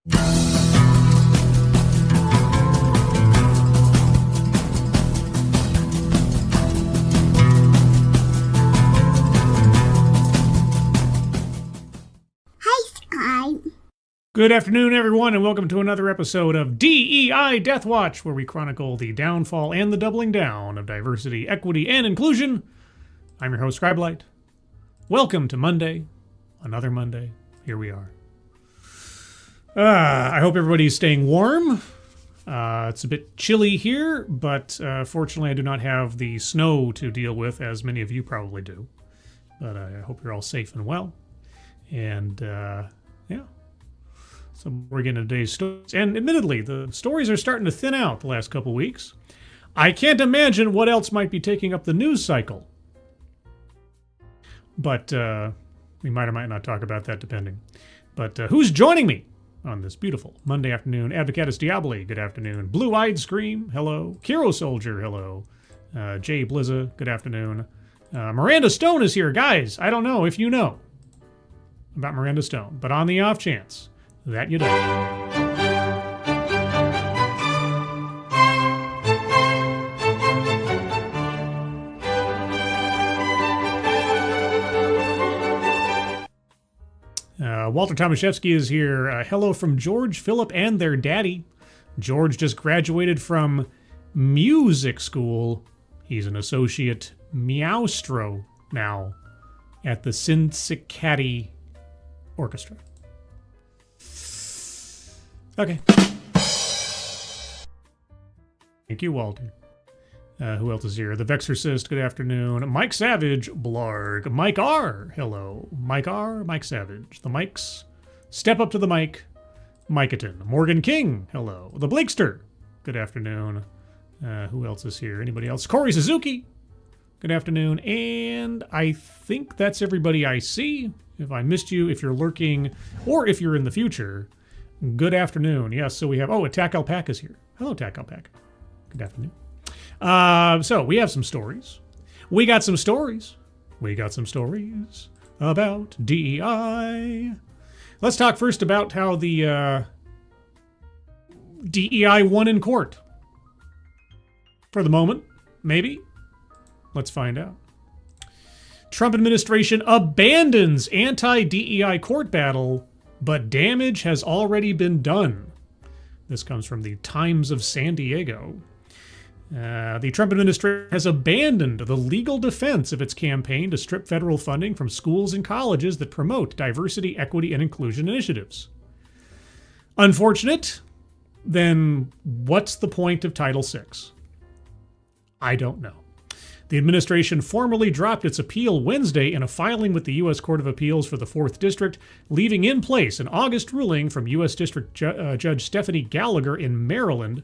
Good afternoon, everyone, and welcome to another episode of D.E.I. Deathwatch, where we chronicle the downfall and the doubling down of diversity, equity, and inclusion. I'm your host, Scribelight. Welcome to Monday. Another Monday. Here we are. I hope everybody's staying warm. It's a bit chilly here, but fortunately I do not have the snow to deal with, as many of you probably do. But I hope you're all safe and well. And, yeah. So we're getting into today's stories. And admittedly, the stories are starting to thin out the last couple weeks. I can't imagine what else might be taking up the news cycle. But we might or might not talk about that, depending. But who's joining me on this beautiful Monday afternoon? Advocatus Diaboli, good afternoon. Blue-Eyed Scream, hello. Kiro Soldier, hello. Jay Blizza, good afternoon. Miranda Stone is here. Guys, I don't know if you know about Miranda Stone, but on the off chance that you don't. Walter Tomaszewski is here. Hello from George, Philip, and their daddy. George just graduated from music school. He's an associate meowstro now at the Cincinnati Orchestra. Okay. Thank you, Walter. Who else is here? The Vexorcist, good afternoon. Mike Savage, blarg. Mike R, hello. Mike R, Mike Savage. The Mikes, step up to the mic. Mikeaton. Morgan King, hello. The Blakester, good afternoon. Who else is here? Anybody else? Corey Suzuki, good afternoon. And I think that's everybody I see. If I missed you, if you're lurking, or if you're in the future, good afternoon. Yes, so we have... Oh, Attack Alpaca's here. Hello, Attack Alpaca. Good afternoon. So, we have some stories. We got some stories about DEI. Let's talk first about how the DEI won in court. For the moment, maybe. Let's find out. Trump administration abandons anti-DEI court battle, but damage has already been done. This comes from the Times of San Diego. The Trump administration has abandoned the legal defense of its campaign to strip federal funding from schools and colleges that promote diversity, equity, and inclusion initiatives. Unfortunate? Then what's the point of Title VI? I don't know. The administration formally dropped its appeal Wednesday in a filing with the U.S. Court of Appeals for the 4th District, leaving in place an August ruling from U.S. District Judge Stephanie Gallagher in Maryland.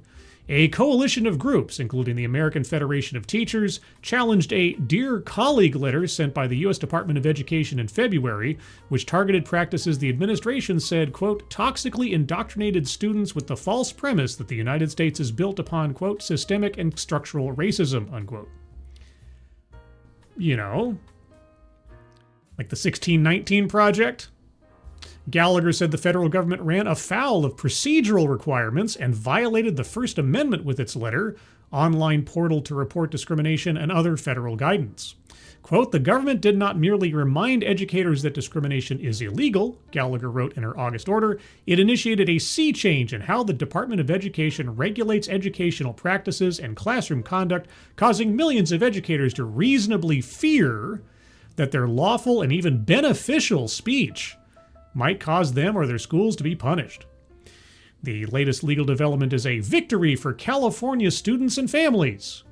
A coalition of groups, including the American Federation of Teachers, challenged a Dear Colleague letter sent by the U.S. Department of Education in February, which targeted practices the administration said, quote, toxically indoctrinated students with the false premise that the United States is built upon, quote, systemic and structural racism, unquote. You know, like the 1619 Project. Gallagher said the federal government ran afoul of procedural requirements and violated the First Amendment with its letter, online portal to report discrimination, and other federal guidance. Quote, the government did not merely remind educators that discrimination is illegal, Gallagher wrote in her August order, it initiated a sea change in how the Department of Education regulates educational practices and classroom conduct, causing millions of educators to reasonably fear that their lawful and even beneficial speech might cause them or their schools to be punished. The latest legal development is a victory for California students and families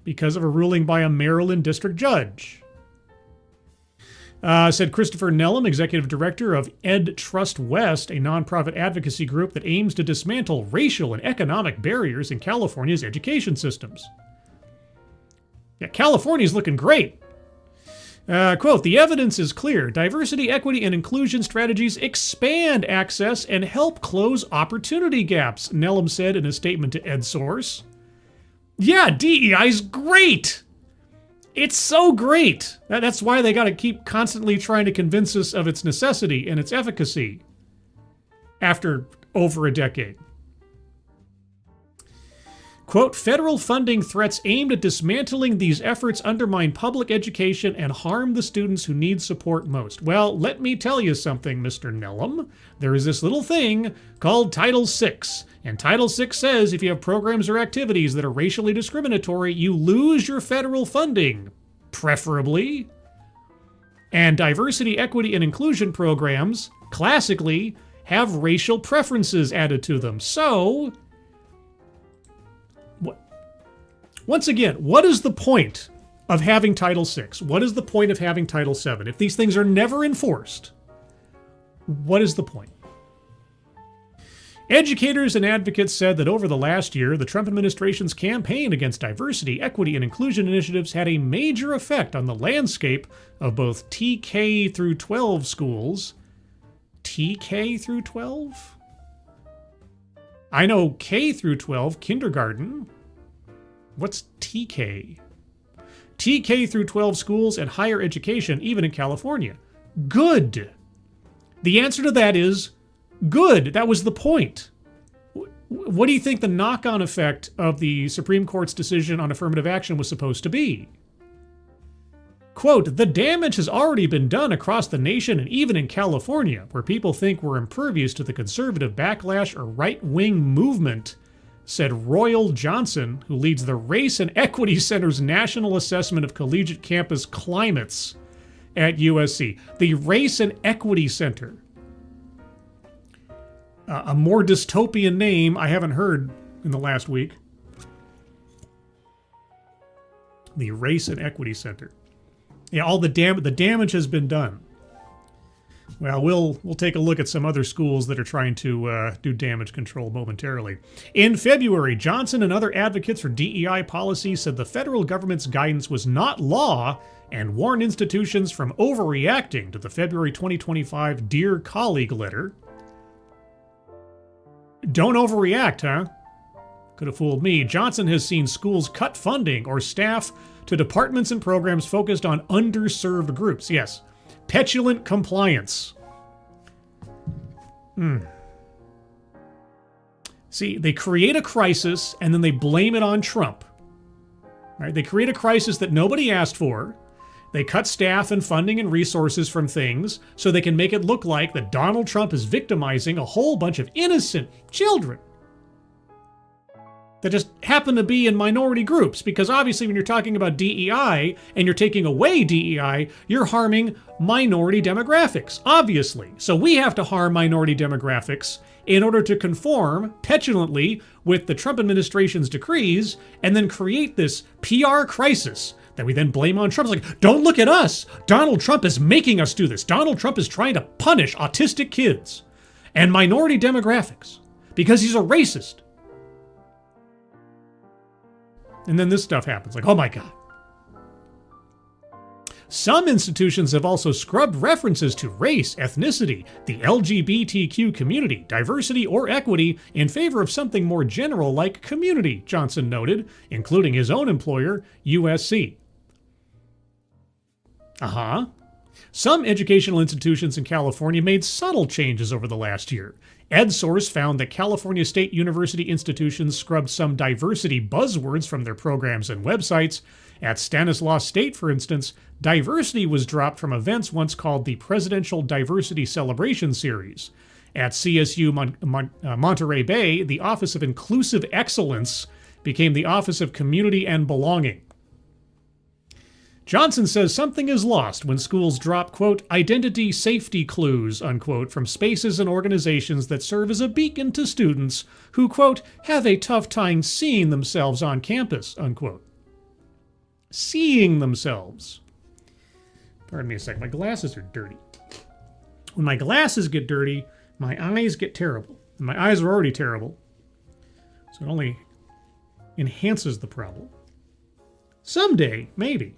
because of a ruling by a Maryland district judge. Said Christopher Nellum, executive director of Ed Trust West, a nonprofit advocacy group that aims to dismantle racial and economic barriers in California's education systems. Yeah, California's looking great. Quote, the evidence is clear. Diversity, equity, and inclusion strategies expand access and help close opportunity gaps, Nellum said in a statement to EdSource. Yeah, DEI's great. It's so great. That's why they got to keep constantly trying to convince us of its necessity and its efficacy. after over a decade. Quote, federal funding threats aimed at dismantling these efforts undermine public education and harm the students who need support most. Well, let me tell you something, Mr. Nellum. There is this little thing called Title VI. And Title VI says if you have programs or activities that are racially discriminatory, you lose your federal funding, preferably. And diversity, equity, and inclusion programs, classically, have racial preferences added to them. So, once again, what is the point of having Title VI? What is the point of having Title VII? If these things are never enforced, what is the point? Educators and advocates said that over the last year, the Trump administration's campaign against diversity, equity, and inclusion initiatives had a major effect on the landscape of both TK through 12 schools. TK through 12? I know K through 12, kindergarten. What's TK? TK through 12 schools and higher education, even in California. Good. The answer to that is good. That was the point. What do you think the knock-on effect of the Supreme Court's decision on affirmative action was supposed to be? Quote, the damage has already been done across the nation and even in California, where people think we're impervious to the conservative backlash or right-wing movement, said Royal Johnson, who leads the Race and Equity Center's National Assessment of Collegiate Campus Climates at USC. The Race and Equity Center. A more dystopian name I haven't heard in the last week. The Race and Equity Center. Yeah, all the damage has been done. Well, we'll take a look at some other schools that are trying to do damage control momentarily. In February, Johnson and other advocates for DEI policy said the federal government's guidance was not law and warned institutions from overreacting to the February 2025 Dear Colleague letter. Don't overreact, huh? Could have fooled me. Johnson has seen schools cut funding or staff to departments and programs focused on underserved groups. Yes. Petulant compliance. See, they create a crisis and then they blame it on Trump. Right? They create a crisis that nobody asked for. They cut staff and funding and resources from things so they can make it look like that Donald Trump is victimizing a whole bunch of innocent children that just happen to be in minority groups. Because obviously when you're talking about DEI and you're taking away DEI, you're harming minority demographics, obviously. So we have to harm minority demographics in order to conform petulantly with the Trump administration's decrees and then create this PR crisis that we then blame on Trump. It's like, don't look at us. Donald Trump is making us do this. Donald Trump is trying to punish autistic kids and minority demographics because he's a racist. And then this stuff happens. Like, oh my God. Some institutions have also scrubbed references to race, ethnicity, the LGBTQ community, diversity, or equity in favor of something more general like community, Johnson noted, including his own employer, USC. Some educational institutions in California made subtle changes over the last year. EdSource found that California State University institutions scrubbed some diversity buzzwords from their programs and websites. At Stanislaus State, for instance, diversity was dropped from events once called the Presidential Diversity Celebration Series. At CSU Monterey Bay, the Office of Inclusive Excellence became the Office of Community and Belonging. Johnson says something is lost when schools drop, quote, identity safety clues, unquote, from spaces and organizations that serve as a beacon to students who, quote, have a tough time seeing themselves on campus, unquote. Seeing themselves. Pardon me a second, my glasses are dirty. When my glasses get dirty, my eyes get terrible. And my eyes are already terrible. So it only enhances the problem. Someday, maybe.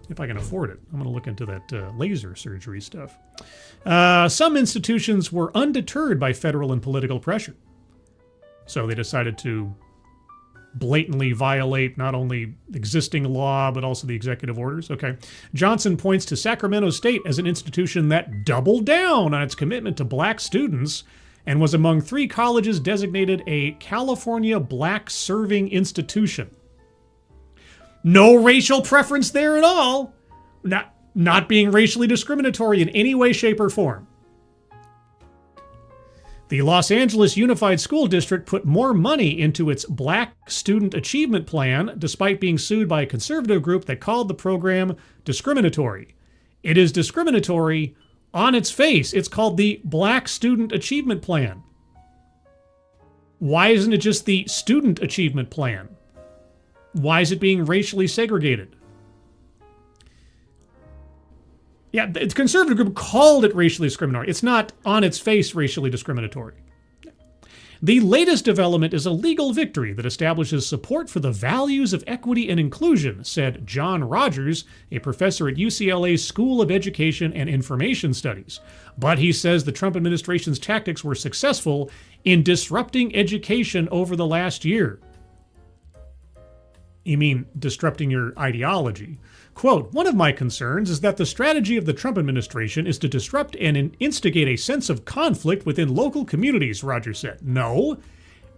If I can afford it. I'm going to look into that laser surgery stuff. Some institutions were undeterred by federal and political pressure. So they decided to blatantly violate not only existing law, but also the executive orders. Okay. Johnson points to Sacramento State as an institution that doubled down on its commitment to black students and was among 3 colleges designated a California Black Serving Institution. No racial preference there at all. Not being racially discriminatory in any way, shape, or form. The Los Angeles Unified School District put more money into its Black Student Achievement Plan, despite being sued by a conservative group that called the program discriminatory. It is discriminatory on its face. It's called the Black Student Achievement Plan. Why isn't it just the Student Achievement Plan? Why is it being racially segregated? Yeah, the conservative group called it racially discriminatory. It's not on its face racially discriminatory. The latest development is a legal victory that establishes support for the values of equity and inclusion, said John Rogers, a professor at UCLA's School of Education and Information Studies. But he says the Trump administration's tactics were successful in disrupting education over the last year. You mean disrupting your ideology? Quote, one of my concerns is that the strategy of the Trump administration is to disrupt and instigate a sense of conflict within local communities, Rogers said. No,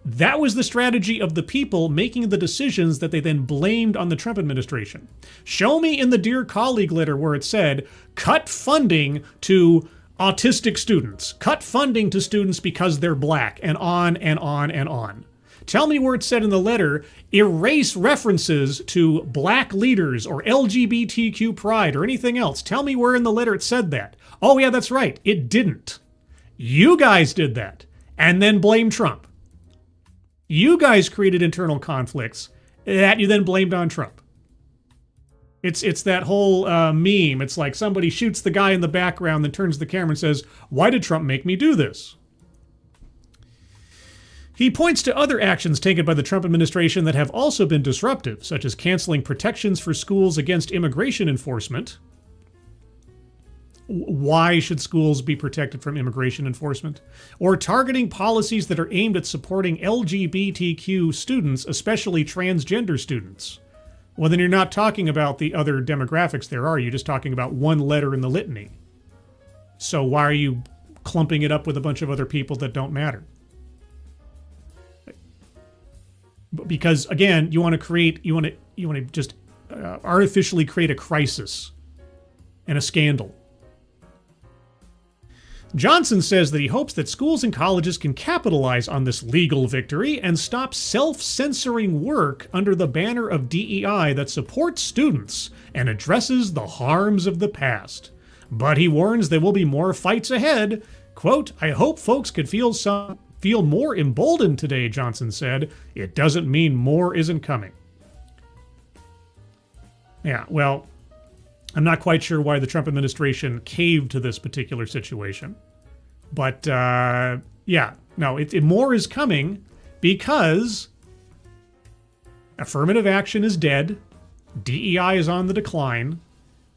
that was the strategy of the people making the decisions that they then blamed on the Trump administration. Show me in the Dear Colleague letter where it said, cut funding to autistic students, cut funding to students because they're black, and on and on and on. Tell me where it said in the letter, erase references to black leaders or LGBTQ pride or anything else. Tell me where in the letter it said that. Oh yeah, that's right. It didn't. You guys did that and then blame Trump. You guys created internal conflicts that you then blamed on Trump. It's that whole meme. It's like somebody shoots the guy in the background, then turns the camera and says, why did Trump make me do this? He points to other actions taken by the Trump administration that have also been disruptive, such as canceling protections for schools against immigration enforcement. Why should schools be protected from immigration enforcement? Or targeting policies that are aimed at supporting LGBTQ students, especially transgender students. Well, then you're not talking about the other demographics there, are you? You're just talking about one letter in the litany. So why are you clumping it up with a bunch of other people that don't matter? Because again, you want to just artificially create a crisis and a scandal. Johnson says that he hopes that schools and colleges can capitalize on this legal victory and stop self-censoring work under the banner of DEI that supports students and addresses the harms of the past. But he warns there will be more fights ahead. Quote, I hope folks could feel more emboldened today, Johnson said. It doesn't mean more isn't coming. Yeah, well, I'm not quite sure why the Trump administration caved to this particular situation. But, yeah, no, more is coming because affirmative action is dead, DEI is on the decline,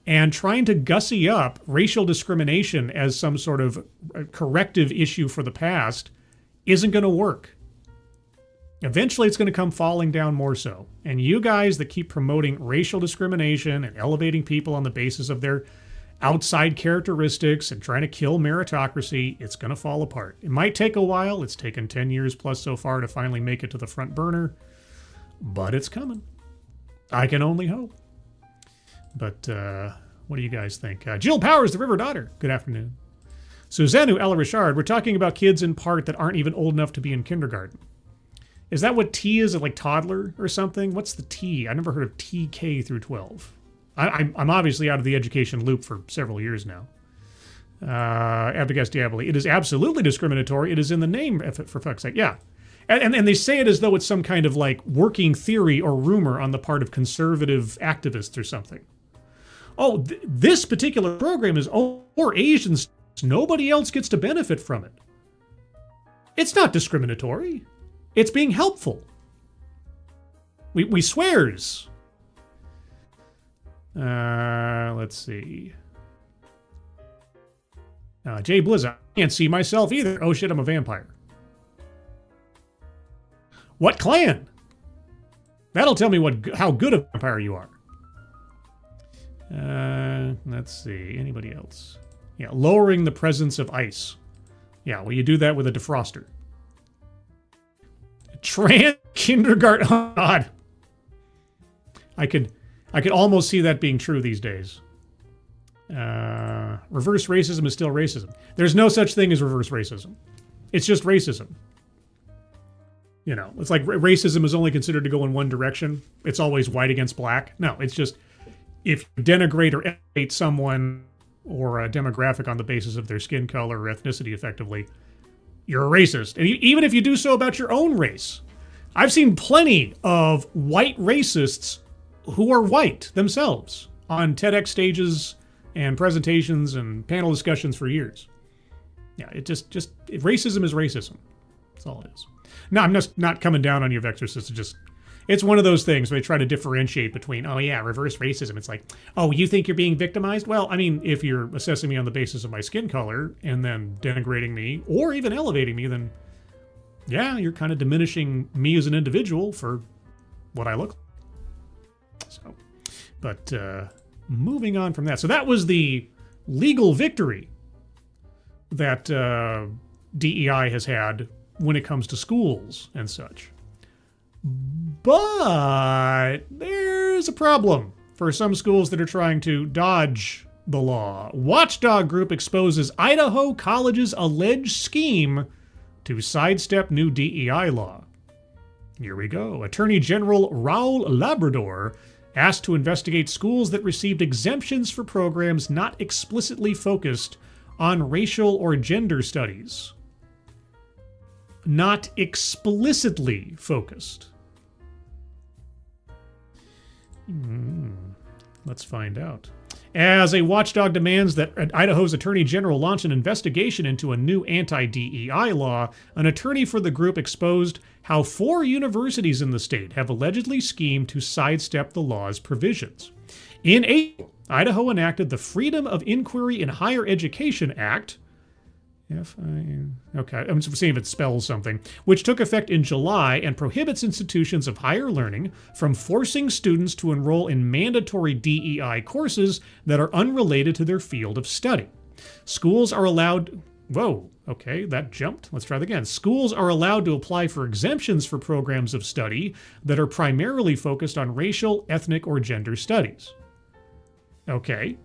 and trying to gussy up racial discrimination as some sort of corrective issue for the past isn't going to work. Eventually, it's going to come falling down more so. And you guys that keep promoting racial discrimination and elevating people on the basis of their outside characteristics and trying to kill meritocracy, it's going to fall apart. It might take a while. It's taken 10 years plus so far to finally make it to the front burner. But it's coming. I can only hope. But what do you guys think? Jill Powers, the River Daughter. Good afternoon. Susannu Ella Richard, we're talking about kids in part that aren't even old enough to be in kindergarten. Is that what T is? Like toddler or something? What's the T? I never heard of TK through 12. I'm obviously out of the education loop for several years now. Abdigas Diaboli. It is absolutely discriminatory. It is in the name, for fuck's sake. Yeah. And they say it as though it's some kind of like working theory or rumor on the part of conservative activists or something. Oh, this particular program is for Asians. Nobody else gets to benefit from it. It's not discriminatory. It's being helpful. We swears. Let's see. Jay Blizz, I can't see myself either. Oh shit, I'm a vampire. What clan? That'll tell me how good a vampire you are. Let's see. Anybody else? Yeah, lowering the presence of ice. Yeah, well, you do that with a defroster. Trans kindergarten. Oh, God. I could almost see that being true these days. Reverse racism is still racism. There's no such thing as reverse racism. It's just racism. You know, it's like racism is only considered to go in one direction. It's always white against black. No, it's just if you denigrate or elevate someone or a demographic on the basis of their skin color or ethnicity effectively, you're a racist. And even if you do so about your own race. I've seen plenty of white racists who are white themselves on TEDx stages and presentations and panel discussions for years. Yeah, racism is racism. That's all it is. No, I'm just not coming down on you, Vexorcist. It's one of those things where they try to differentiate between, oh yeah, reverse racism. It's like, oh, you think you're being victimized? Well, I mean, if you're assessing me on the basis of my skin color and then denigrating me or even elevating me, then yeah, you're kind of diminishing me as an individual for what I look like. So, but moving on from that. So that was the legal victory that DEI has had when it comes to schools and such. But there's a problem for some schools that are trying to dodge the law. Watchdog group exposes Idaho college's alleged scheme to sidestep new DEI law. Here we go. Attorney General Raul Labrador asked to investigate schools that received exemptions for programs not explicitly focused on racial or gender studies. Not explicitly focused. Let's find out. As a watchdog demands that Idaho's Attorney General launch an investigation into a new anti-DEI law, an attorney for the group exposed how 4 universities in the state have allegedly schemed to sidestep the law's provisions. In April, Idaho enacted the Freedom of Inquiry in Higher Education Act, okay, I'm seeing if it spells something, which took effect in July and prohibits institutions of higher learning from forcing students to enroll in mandatory DEI courses that are unrelated to their field of study. Schools are allowed, whoa, okay, that jumped. Let's try that again. Schools are allowed to apply for exemptions for programs of study that are primarily focused on racial, ethnic, or gender studies. Okay.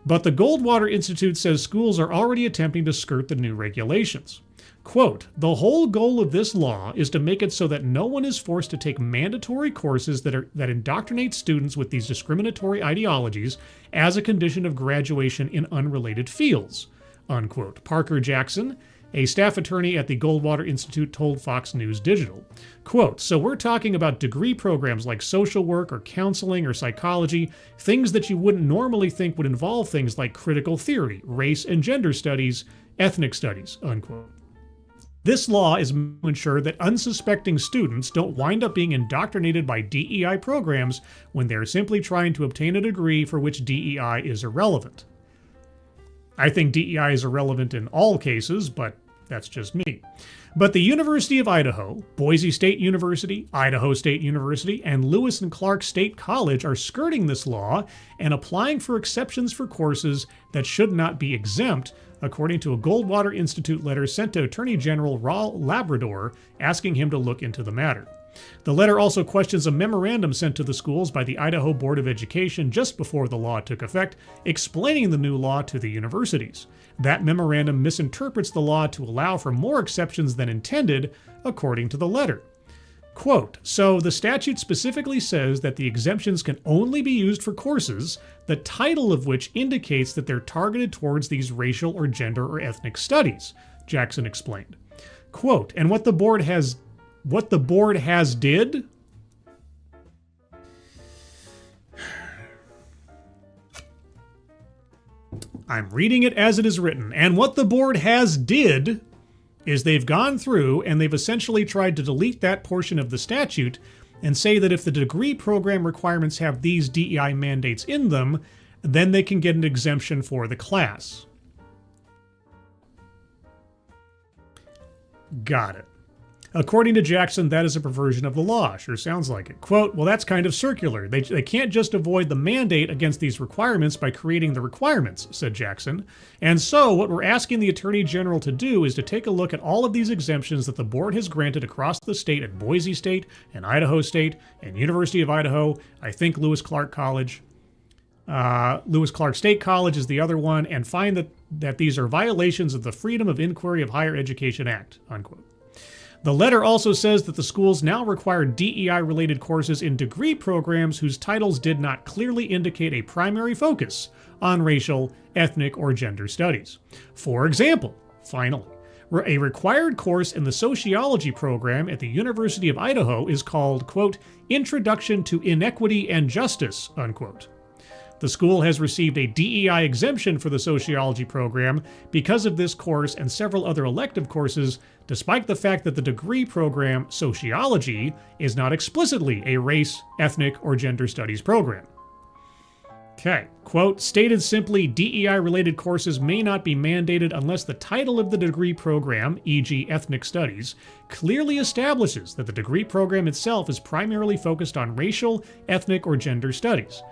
But the Goldwater Institute says schools are already attempting to skirt the new regulations. Quote, the whole goal of this law is to make it so that no one is forced to take mandatory courses that indoctrinate students with these discriminatory ideologies as a condition of graduation in unrelated fields, unquote. Parker Jackson, a staff attorney at the Goldwater Institute, told Fox News Digital. Quote, so we're talking about degree programs like social work or counseling or psychology, things that you wouldn't normally think would involve things like critical theory, race and gender studies, ethnic studies, unquote. This law is to ensure that unsuspecting students don't wind up being indoctrinated by DEI programs when they're simply trying to obtain a degree for which DEI is irrelevant. I think DEI is irrelevant in all cases, but that's just me. But the University of Idaho, Boise State University, Idaho State University, and Lewis and Clark State College are skirting this law and applying for exceptions for courses that should not be exempt, according to a Goldwater Institute letter sent to Attorney General Raul Labrador asking him to look into the matter. The letter also questions a memorandum sent to the schools by the Idaho Board of Education just before the law took effect, explaining the new law to the universities. That memorandum misinterprets the law to allow for more exceptions than intended, according to the letter. Quote, so the statute specifically says that the exemptions can only be used for courses, the title of which indicates that they're targeted towards these racial or gender or ethnic studies, Jackson explained. Quote, and what the board has did? I'm reading it as it is written. And what the board has did is they've gone through and they've essentially tried to delete that portion of the statute and say that if the degree program requirements have these DEI mandates in them, then they can get an exemption for the class. Got it. According to Jackson, that is a perversion of the law. Sure sounds like it. Quote, well, that's kind of circular. They can't just avoid the mandate against these requirements by creating the requirements, said Jackson. And so what we're asking the Attorney General to do is to take a look at all of these exemptions that the board has granted across the state at Boise State and Idaho State and University of Idaho, I think Lewis Clark College. Lewis Clark State College is the other one, and find that these are violations of the Freedom of Inquiry of Higher Education Act, unquote. The letter also says that the schools now require DEI-related courses in degree programs whose titles did not clearly indicate a primary focus on racial, ethnic, or gender studies. For example, finally, a required course in the sociology program at the University of Idaho is called, quote, Introduction to Inequity and Justice, unquote. The school has received a DEI exemption for the sociology program because of this course and several other elective courses, despite the fact that the degree program, sociology, is not explicitly a race, ethnic, or gender studies program. Okay, quote, stated simply, DEI-related courses may not be mandated unless the title of the degree program, e.g. ethnic studies, clearly establishes that the degree program itself is primarily focused on racial, ethnic, or gender studies.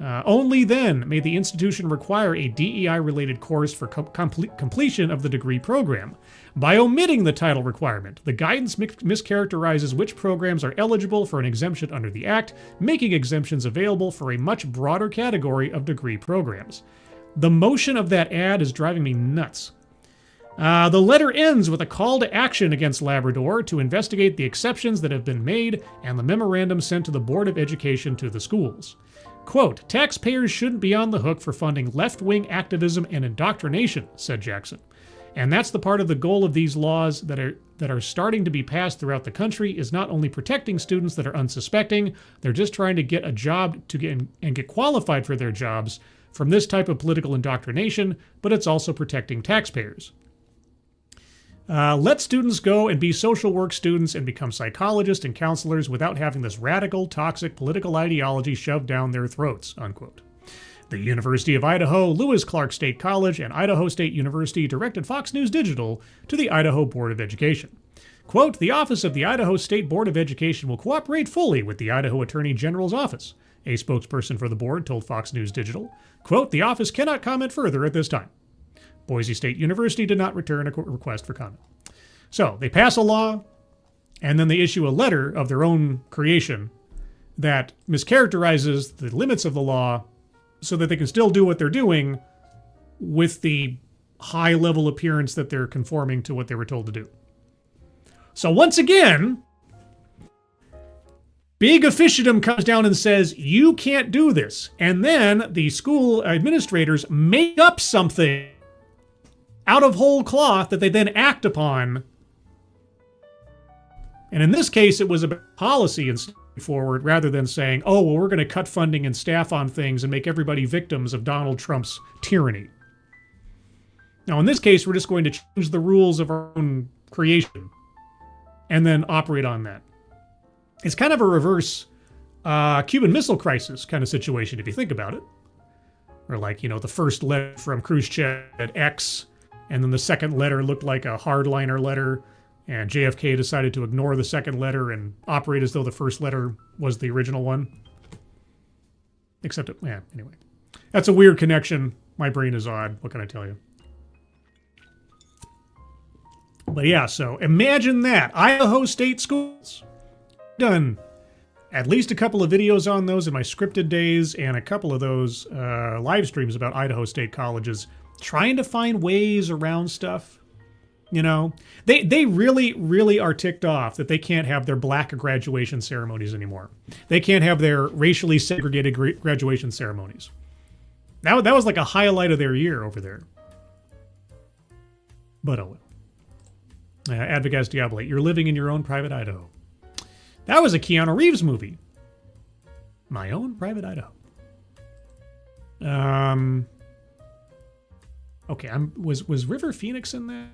Only then may the institution require a DEI-related course for completion of the degree program. By omitting the title requirement, the guidance mischaracterizes which programs are eligible for an exemption under the Act, making exemptions available for a much broader category of degree programs. The motion of that ad is driving me nuts. The letter ends with a call to action against Labrador to investigate the exceptions that have been made and the memorandum sent to the Board of Education to the schools. Quote, taxpayers shouldn't be on the hook for funding left-wing activism and indoctrination, said Jackson. And that's the part of the goal of these laws that are starting to be passed throughout the country is not only protecting students that are unsuspecting, they're just trying to get a job to get qualified for their jobs from this type of political indoctrination, but it's also protecting taxpayers. Let students go and be social work students and become psychologists and counselors without having this radical, toxic political ideology shoved down their throats, unquote. The University of Idaho, Lewis Clark State College, and Idaho State University directed Fox News Digital to the Idaho Board of Education. Quote, the Office of the Idaho State Board of Education will cooperate fully with the Idaho Attorney General's office, a spokesperson for the board told Fox News Digital. Quote, the office cannot comment further at this time. Boise State University did not return a request for comment. So they pass a law, and then they issue a letter of their own creation that mischaracterizes the limits of the law so that they can still do what they're doing with the high-level appearance that they're conforming to what they were told to do. So once again, big officialdom comes down and says, you can't do this. And then the school administrators make up something out of whole cloth that they then act upon. And in this case, it was about policy and forward rather than saying, oh, well, we're going to cut funding and staff on things and make everybody victims of Donald Trump's tyranny. Now, in this case, we're just going to change the rules of our own creation and then operate on that. It's kind of a reverse Cuban Missile Crisis kind of situation, if you think about it. Or like, the first letter from Khrushchev at X, and then the second letter looked like a hardliner letter, and JFK decided to ignore the second letter and operate as though the first letter was the original one. Except, anyway. That's a weird connection. My brain is odd. What can I tell you? But yeah, so imagine that. Idaho State Schools. Done at least a couple of videos on those in my scripted days and a couple of those live streams about Idaho State colleges trying to find ways around stuff. They really, really are ticked off that they can't have their black graduation ceremonies anymore. They can't have their racially segregated graduation ceremonies. That was like a highlight of their year over there. But oh well. Advocates Diabolate, you're living in your own private Idaho. That was a Keanu Reeves movie. My Own Private Idaho. Okay, was River Phoenix in that?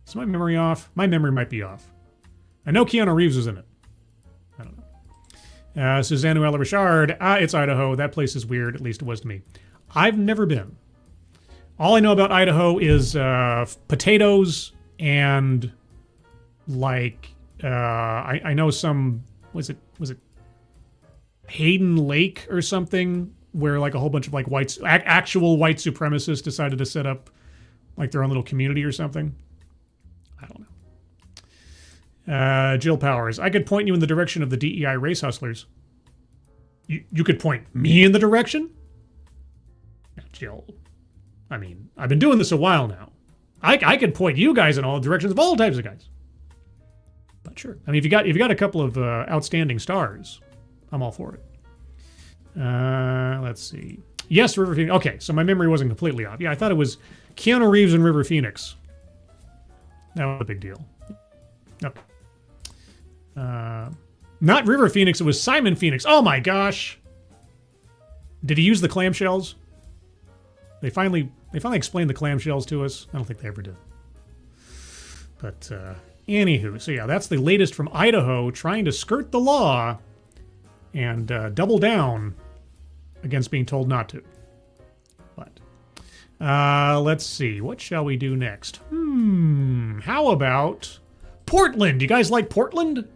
Is my memory off? My memory might be off. I know Keanu Reeves was in it. I don't know. Suzanne Uella Richard. It's Idaho. That place is weird. At least it was to me. I've never been. All I know about Idaho is potatoes and like I know some, was it Hayden Lake or something, where like a whole bunch of like actual white supremacists decided to set up like their own little community or something. I don't know. Jill Powers, I could point you in the direction of the DEI race hustlers. You could point me in the direction? Yeah, Jill, I mean, I've been doing this a while now. I could point you guys in all directions of all types of guys. But sure. I mean, if you got a couple of outstanding stars, I'm all for it. Let's see. Yes, River Phoenix. Okay, so my memory wasn't completely off. Yeah, I thought it was Keanu Reeves and River Phoenix. That was a big deal. Okay. Not River Phoenix, it was Simon Phoenix. Oh my gosh. Did he use the clamshells? They finally explained the clamshells to us. I don't think they ever did. But anywho, so yeah, that's the latest from Idaho, trying to skirt the law and double down against being told not to. But let's see, what shall we do next? How about Portland? You guys like Portland?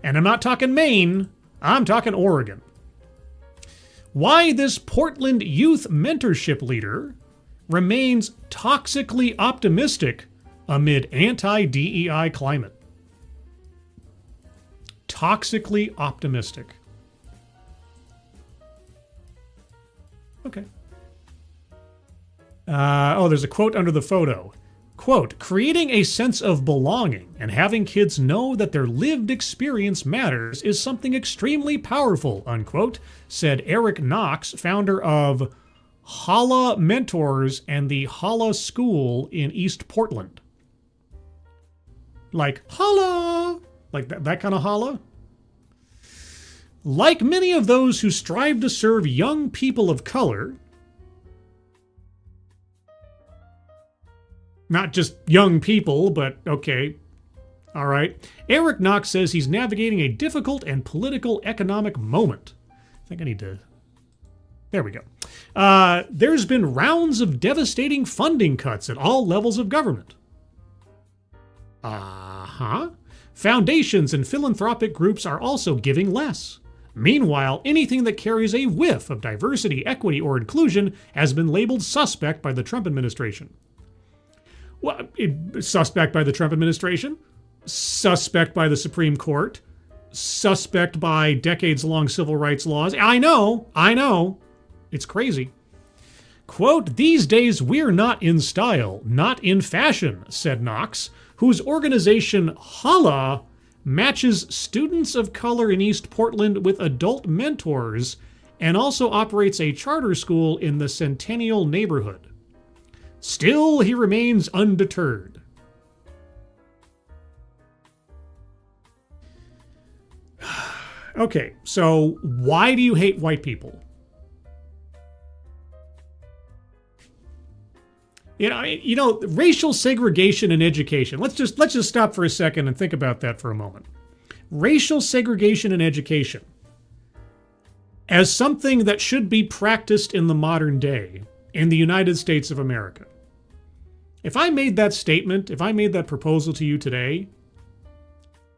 And I'm not talking Maine, I'm talking Oregon. Why this Portland youth mentorship leader remains toxically optimistic amid anti-DEI climate. Toxically optimistic. Okay. There's a quote under the photo. Quote, creating a sense of belonging and having kids know that their lived experience matters is something extremely powerful, unquote, said Eric Knox, founder of Holla Mentors and the Holla School in East Portland. Like, holla! Like that kind of holla? Like many of those who strive to serve young people of color, not just young people, but okay, all right. Eric Knox says he's navigating a difficult and political economic moment. I think I need to... There we go. There's been rounds of devastating funding cuts at all levels of government. Foundations and philanthropic groups are also giving less. Meanwhile, anything that carries a whiff of diversity, equity, or inclusion has been labeled suspect by the Trump administration. Well, suspect by the Trump administration, suspect by the Supreme Court, suspect by decades-long civil rights laws. I know. It's crazy. Quote, these days we're not in style, not in fashion, said Knox, whose organization Holla matches students of color in East Portland with adult mentors and also operates a charter school in the Centennial neighborhood. Still, he remains undeterred. Okay, so why do you hate white people? You know, racial segregation in education. Let's just stop for a second and think about that for a moment. Racial segregation in education as something that should be practiced in the modern day in the United States of America. If I made that statement, if I made that proposal to you today,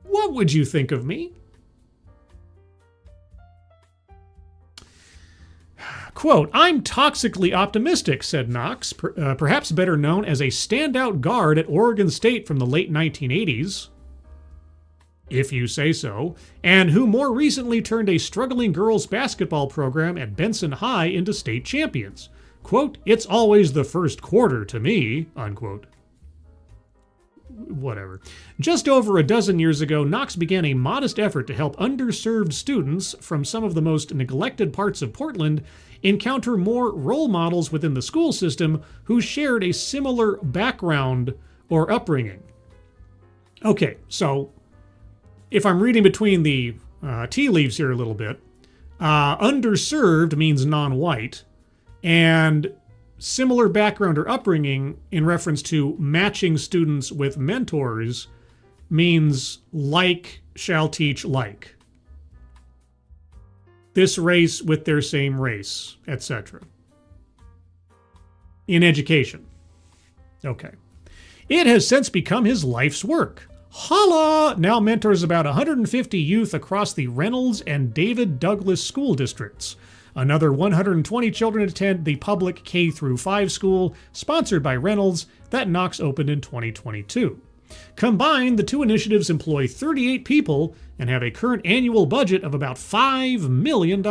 what would you think of me? Quote, I'm toxically optimistic, said Knox, perhaps better known as a standout guard at Oregon State from the late 1980s, if you say so, and who more recently turned a struggling girls basketball program at Benson High into state champions. Quote, it's always the first quarter to me, unquote. Whatever. Just over a dozen years ago, Knox began a modest effort to help underserved students from some of the most neglected parts of Portland encounter more role models within the school system who shared a similar background or upbringing. Okay, so if I'm reading between the tea leaves here a little bit, underserved means non-white, and similar background or upbringing in reference to matching students with mentors means like shall teach like. This race with their same race, etc. In education. Okay. It has since become his life's work. Holla now mentors about 150 youth across the Reynolds and David Douglas school districts. Another 120 children attend the public K-5 school, sponsored by Reynolds, that Knox opened in 2022. Combined, the two initiatives employ 38 people and have a current annual budget of about $5 million.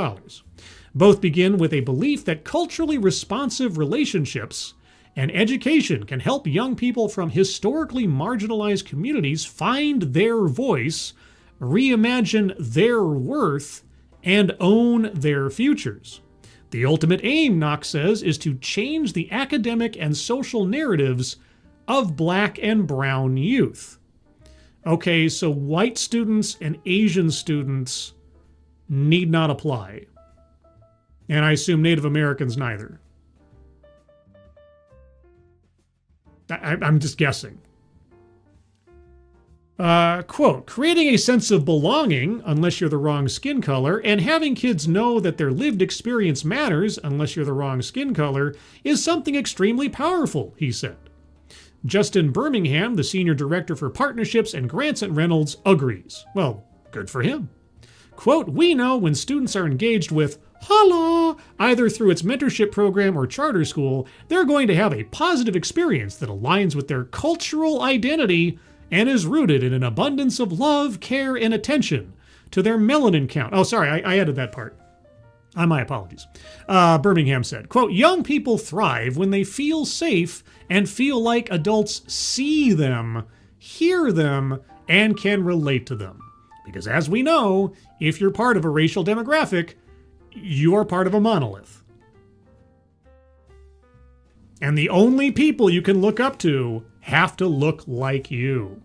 Both begin with a belief that culturally responsive relationships and education can help young people from historically marginalized communities find their voice, reimagine their worth, and own their futures. The ultimate aim, Knox says, is to change the academic and social narratives of Black and brown youth. Okay, so white students and Asian students need not apply. And I assume Native Americans neither. I'm just guessing. Quote, creating a sense of belonging, unless you're the wrong skin color, and having kids know that their lived experience matters, unless you're the wrong skin color, is something extremely powerful, he said. Justin Birmingham, the senior director for partnerships and grants at Reynolds, agrees. Well, good for him. Quote, we know when students are engaged with Holla, either through its mentorship program or charter school, they're going to have a positive experience that aligns with their cultural identity and is rooted in an abundance of love, care, and attention to their melanin count. Oh, sorry, I added that part. My apologies. Birmingham said, quote, young people thrive when they feel safe and feel like adults see them, hear them, and can relate to them. Because as we know, if you're part of a racial demographic, you are part of a monolith. And the only people you can look up to have to look like you.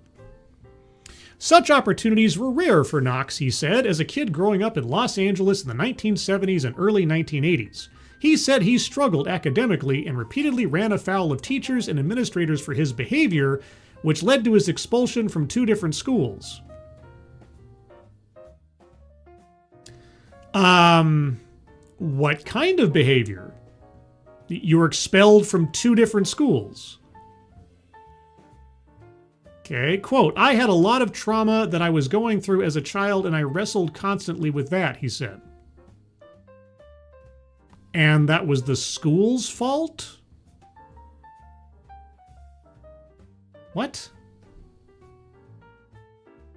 Such opportunities were rare for Knox, he said, as a kid growing up in Los Angeles in the 1970s and early 1980s. He said he struggled academically and repeatedly ran afoul of teachers and administrators for his behavior, which led to his expulsion from 2 different schools. What kind of behavior? You were expelled from 2 different schools. Okay, quote, I had a lot of trauma that I was going through as a child and I wrestled constantly with that, he said. And that was the school's fault? What?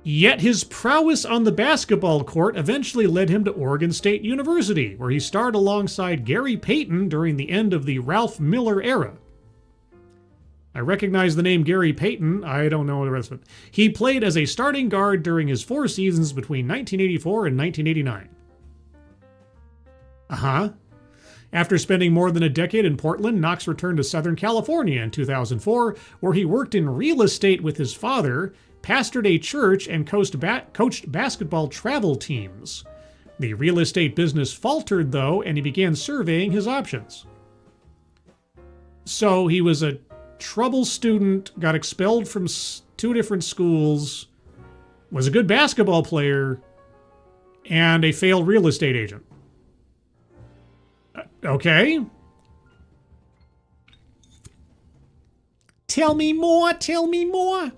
Yet his prowess on the basketball court eventually led him to Oregon State University, where he starred alongside Gary Payton during the end of the Ralph Miller era. I recognize the name Gary Payton. I don't know the rest of it. He played as a starting guard during his 4 seasons between 1984 and 1989. After spending more than a decade in Portland, Knox returned to Southern California in 2004, where he worked in real estate with his father, pastored a church, and coached basketball travel teams. The real estate business faltered, though, and he began surveying his options. So he was a trouble student, got expelled from 2 different schools, was a good basketball player, and a failed real estate agent. Okay. Tell me more, tell me more.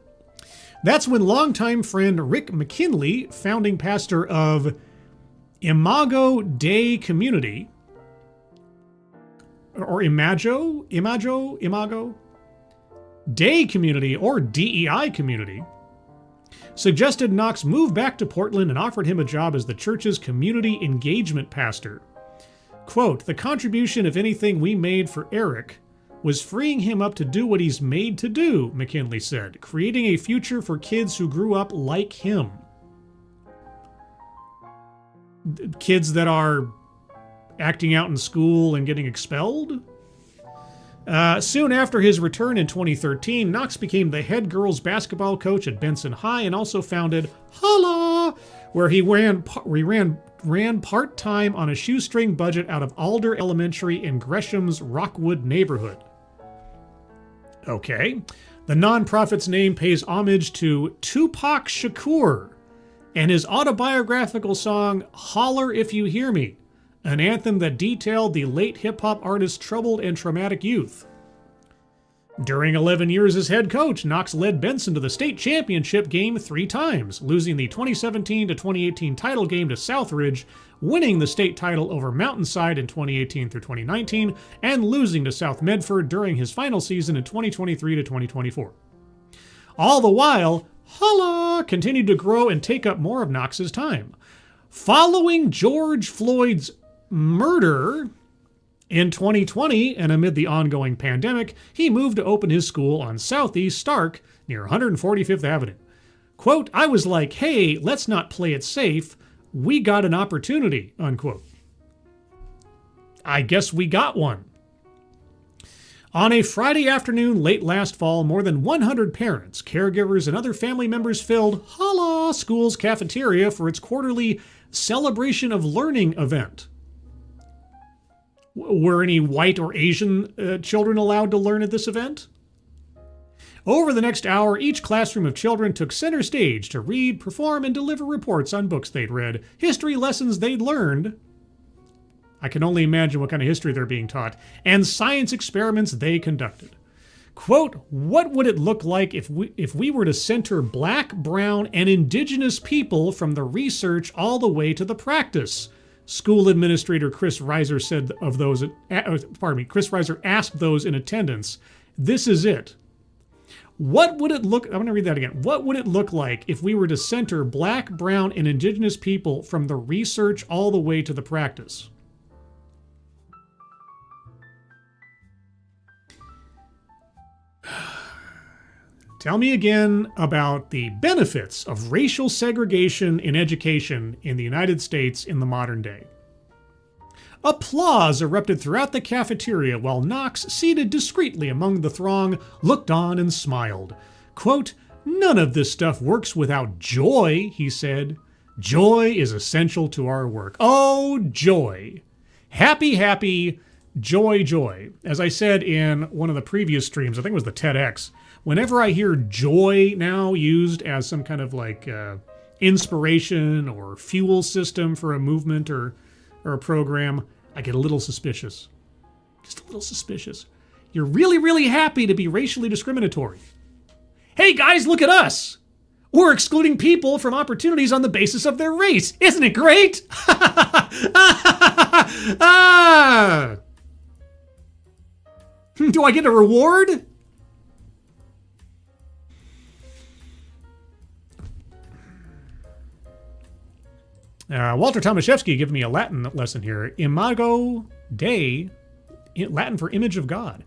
That's when longtime friend Rick McKinley, founding pastor of Imago Dei Community, or Imago Dei Community, or DEI Community, suggested Knox move back to Portland and offered him a job as the church's community engagement pastor. Quote, the contribution, if anything, we made for Eric was freeing him up to do what he's made to do, McKinley said, creating a future for kids who grew up like him. Kids that are acting out in school and getting expelled? Soon after his return in 2013, Knox became the head girls basketball coach at Benson High and also founded Holla, where he ran part-time on a shoestring budget out of Alder Elementary in Gresham's Rockwood neighborhood. Okay. The nonprofit's name pays homage to Tupac Shakur and his autobiographical song Holler If You Hear Me, an anthem that detailed the late hip-hop artist's troubled and traumatic youth. During 11 years as head coach, Knox led Benson to the state championship game 3 times, losing the 2017 to 2018 title game to Southridge, winning the state title over Mountainside in 2018 through 2019, and losing to South Medford during his final season in 2023 to 2024. All the while, Holla continued to grow and take up more of Knox's time. Following George Floyd's murder in 2020, and amid the ongoing pandemic, he moved to open his school on Southeast Stark near 145th Avenue. Quote, I was like, hey, let's not play it safe. We got an opportunity, unquote. I guess we got one. On a Friday afternoon late last fall, more than 100 parents, caregivers, and other family members filled Holla School's cafeteria for its quarterly Celebration of Learning event. Were any white or Asian children allowed to learn at this event? Over the next hour, each classroom of children took center stage to read, perform, and deliver reports on books they'd read, history lessons they'd learned. I can only imagine what kind of history they're being taught, and science experiments they conducted. Quote, what would it look like if we were to center Black, Brown, and Indigenous people from the research all the way to the practice? School administrator Chris Reiser said of those, Chris Reiser asked those in attendance, this is it. What would it look, I'm going to read that again. What would it look like if we were to center Black, Brown, and Indigenous people from the research all the way to the practice? Tell me again about the benefits of racial segregation in education in the United States in the modern day. Applause erupted throughout the cafeteria while Knox, seated discreetly among the throng, looked on and smiled. Quote, none of this stuff works without joy, he said. Joy is essential to our work. Oh, joy. Happy, happy, joy, joy. As I said in one of the previous streams, I think it was the TEDx, whenever I hear joy now used as some kind of like inspiration or fuel system for a movement or a program, I get a little suspicious. Just a little suspicious. You're really, really happy to be racially discriminatory. Hey guys, look at us. We're excluding people from opportunities on the basis of their race. Isn't it great? Do I get a reward? Walter Tomaszewski giving me a Latin lesson here. Imago Dei, Latin for image of God.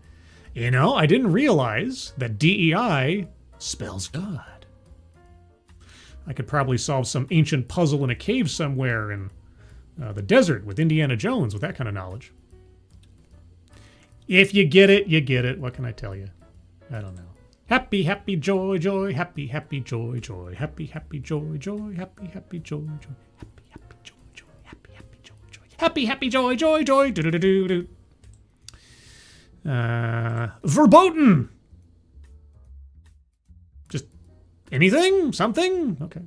You know, I didn't realize that DEI spells God. I could probably solve some ancient puzzle in a cave somewhere in the desert with Indiana Jones with that kind of knowledge. If you get it, you get it. What can I tell you? I don't know. Happy, happy, joy, joy. Happy, happy, joy, joy. Happy, happy, joy, joy. Happy, happy, joy, joy. Happy, happy, joy, joy, joy. Do-do-do-do-do. Verboten. Just anything? Something? Okay.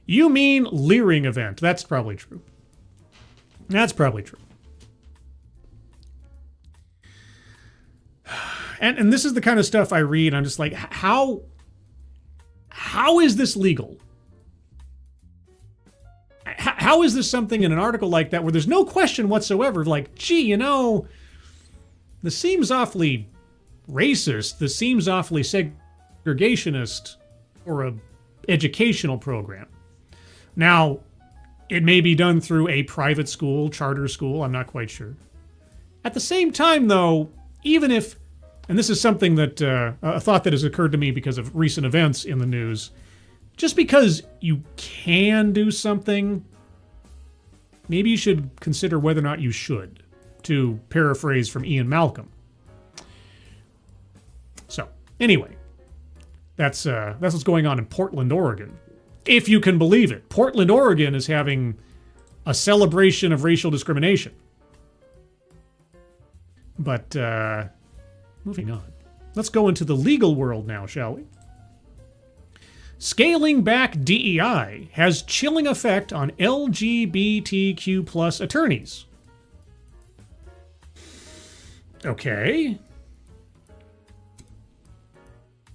You mean leering event. That's probably true. That's probably true. And this is the kind of stuff I read. I'm just like, how is this legal? How is this something in an article like that where there's no question whatsoever, like, gee, you know, this seems awfully racist, this seems awfully segregationist for a educational program. Now, it may be done through a private school, charter school, I'm not quite sure. At the same time, though, even if, and this is something that, a thought that has occurred to me because of recent events in the news, just because you can do something, maybe you should consider whether or not you should, to paraphrase from Ian Malcolm. So, anyway, that's what's going on in Portland, Oregon. If you can believe it. Portland, Oregon is having a celebration of racial discrimination. But, moving on. Let's go into the legal world now, shall we? Scaling back DEI has chilling effect on LGBTQ plus attorneys. Okay.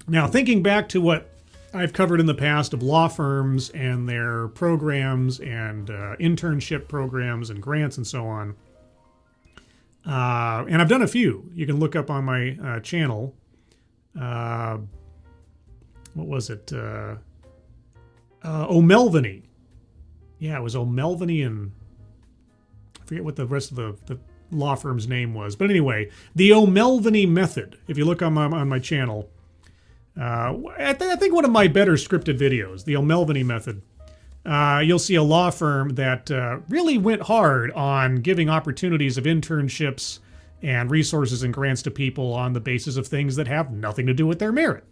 Now, thinking back to what I've covered in the past of law firms and their programs and internship programs and grants and so on, and I've done a few. You can look up on my channel. What was it? O'Melveny. Yeah, it was O'Melveny, and I forget what the rest of the law firm's name was. But anyway, the O'Melveny method. If you look on my channel, I think one of my better scripted videos, the O'Melveny method, you'll see a law firm that really went hard on giving opportunities of internships and resources and grants to people on the basis of things that have nothing to do with their merit.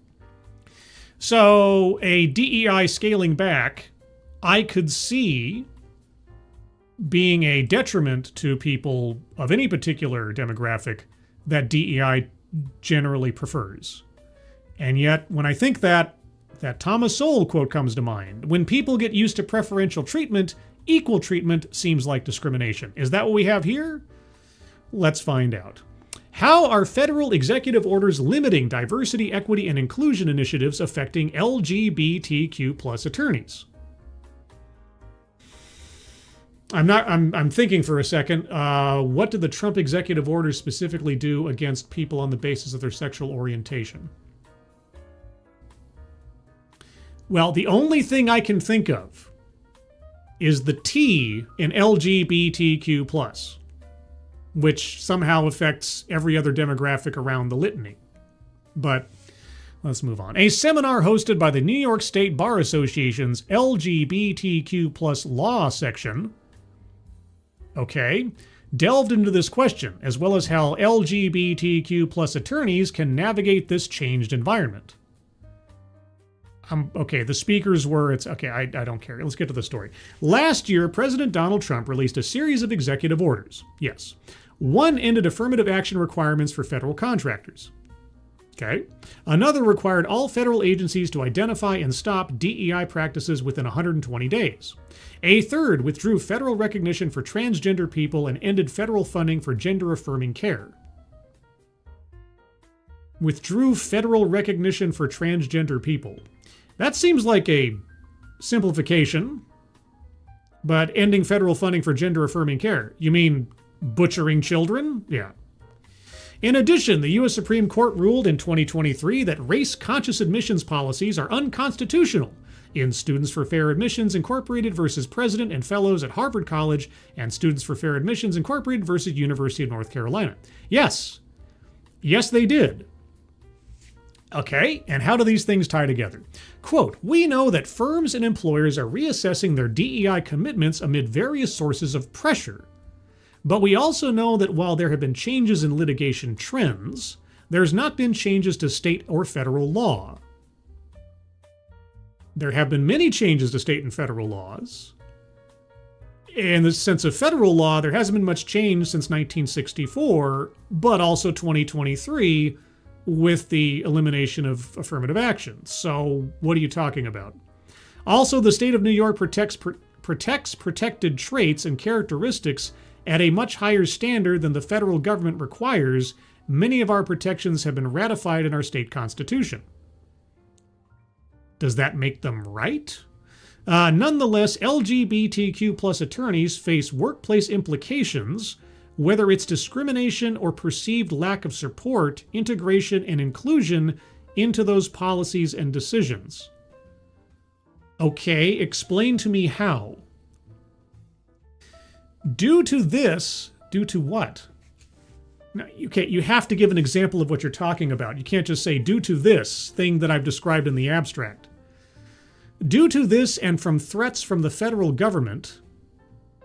So a DEI scaling back, I could see being a detriment to people of any particular demographic that DEI generally prefers. And yet, when I think that Thomas Sowell quote comes to mind, when people get used to preferential treatment, equal treatment seems like discrimination. Is that what we have here? Let's find out. How are federal executive orders limiting diversity, equity, and inclusion initiatives affecting LGBTQ+ attorneys? I'm thinking for a second. What did the Trump executive orders specifically do against people on the basis of their sexual orientation? Well, the only thing I can think of is the T in LGBTQ+, which somehow affects every other demographic around the litany. But let's move on. A seminar hosted by the New York State Bar Association's LGBTQ+ law section, delved into this question, as well as how LGBTQ+ attorneys can navigate this changed environment. The speakers were, I don't care. Let's get to the story. Last year, President Donald Trump released a series of executive orders. Yes. One ended affirmative action requirements for federal contractors. Another required all federal agencies to identify and stop DEI practices within 120 days. A third withdrew federal recognition for transgender people and ended federal funding for gender-affirming care. Withdrew federal recognition for transgender people. That seems like a simplification, but ending federal funding for gender-affirming care. You mean butchering children? Yeah. In addition, the U.S. Supreme Court ruled in 2023 that race-conscious admissions policies are unconstitutional in Students for Fair Admissions Incorporated versus President and Fellows at Harvard College and Students for Fair Admissions Incorporated versus University of North Carolina. Yes. Yes, they did. And how do these things tie together? Quote, we know that firms and employers are reassessing their DEI commitments amid various sources of pressure. But we also know that while there have been changes in litigation trends, there's not been changes to state or federal law. There have been many changes to state and federal laws. In the sense of federal law, there hasn't been much change since 1964, but also 2023 with the elimination of affirmative action. So what are you talking about? Also, the state of New York protects protected traits and characteristics at a much higher standard than the federal government requires. Many of our protections have been ratified in our state constitution. Does that make them right? Nonetheless, LGBTQ+ attorneys face workplace implications, whether it's discrimination or perceived lack of support, integration, and inclusion into those policies and decisions. Explain to me how. Due to what? Now, you have to give an example of what you're talking about. You can't just say, due to this thing that I've described in the abstract. Due to this and from threats from the federal government,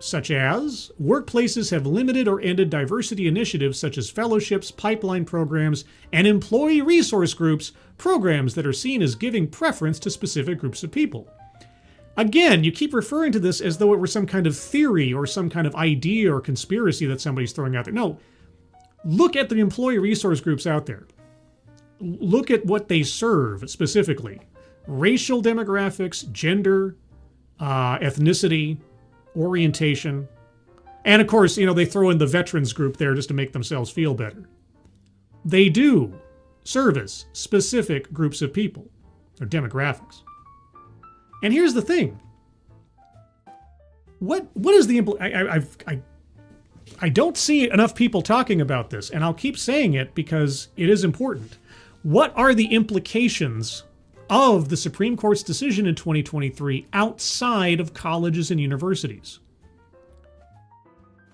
such as workplaces have limited or ended diversity initiatives such as fellowships, pipeline programs, and employee resource groups, programs that are seen as giving preference to specific groups of people. Again, you keep referring to this as though it were some kind of theory or some kind of idea or conspiracy that somebody's throwing out there. No, look at the employee resource groups out there. Look at what they serve specifically. Racial demographics, gender, ethnicity, orientation, and of course, they throw in the veterans group there just to make themselves feel better. They do. service specific groups of people or demographics. And here's the thing. What is the I don't see enough people talking about this, and I'll keep saying it because it is important. What are the implications of the Supreme Court's decision in 2023 outside of colleges and universities?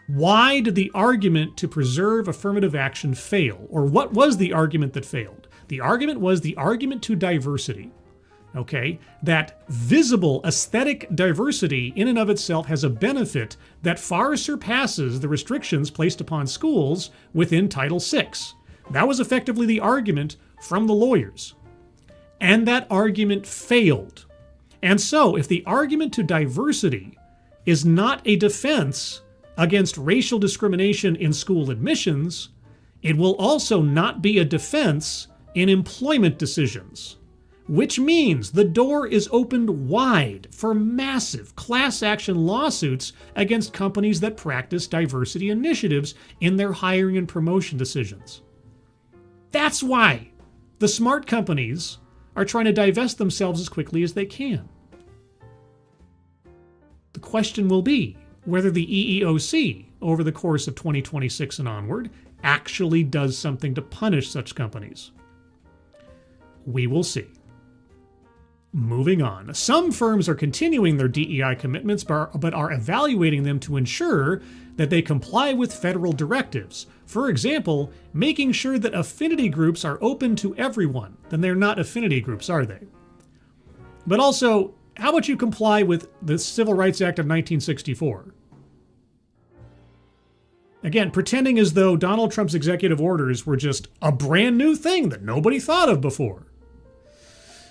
Why did the argument to preserve affirmative action fail? Or what was the argument that failed? The argument was the argument to diversity. Okay, that visible aesthetic diversity in and of itself has a benefit that far surpasses the restrictions placed upon schools within Title VI. That was effectively the argument from the lawyers. And that argument failed. And so, if the argument to diversity is not a defense against racial discrimination in school admissions, it will also not be a defense in employment decisions. Which means the door is opened wide for massive class action lawsuits against companies that practice diversity initiatives in their hiring and promotion decisions. That's why the smart companies are trying to divest themselves as quickly as they can. The question will be whether the EEOC, over the course of 2026 and onward, actually does something to punish such companies. We will see. Moving on. Some firms are continuing their DEI commitments but are evaluating them to ensure that they comply with federal directives. For example, making sure that affinity groups are open to everyone. Then they're not affinity groups, are they? But also, how about you comply with the Civil Rights Act of 1964? Again, pretending as though Donald Trump's executive orders were just a brand new thing that nobody thought of before.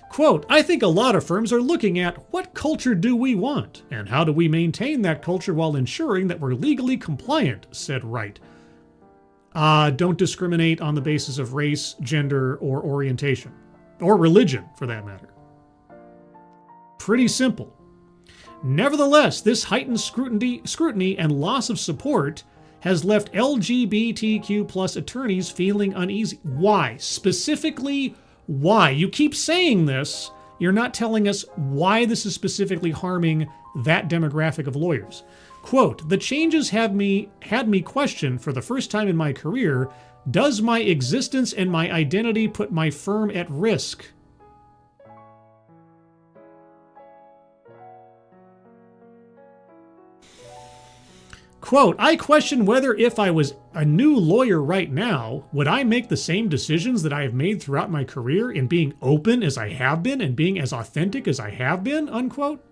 Quote, I think a lot of firms are looking at what culture do we want and how do we maintain that culture while ensuring that we're legally compliant, said Wright. Don't discriminate on the basis of race, gender, or orientation, or religion for that matter. Pretty simple. Nevertheless, this heightened scrutiny and loss of support has left LGBTQ plus attorneys feeling uneasy. Why? Specifically, why? You keep saying this, you're not telling us why this is specifically harming that demographic of lawyers. Quote, the changes had me question for the first time in my career, does my existence and my identity put my firm at risk? Quote, I question whether if I was a new lawyer right now, would I make the same decisions that I have made throughout my career in being open as I have been and being as authentic as I have been, unquote?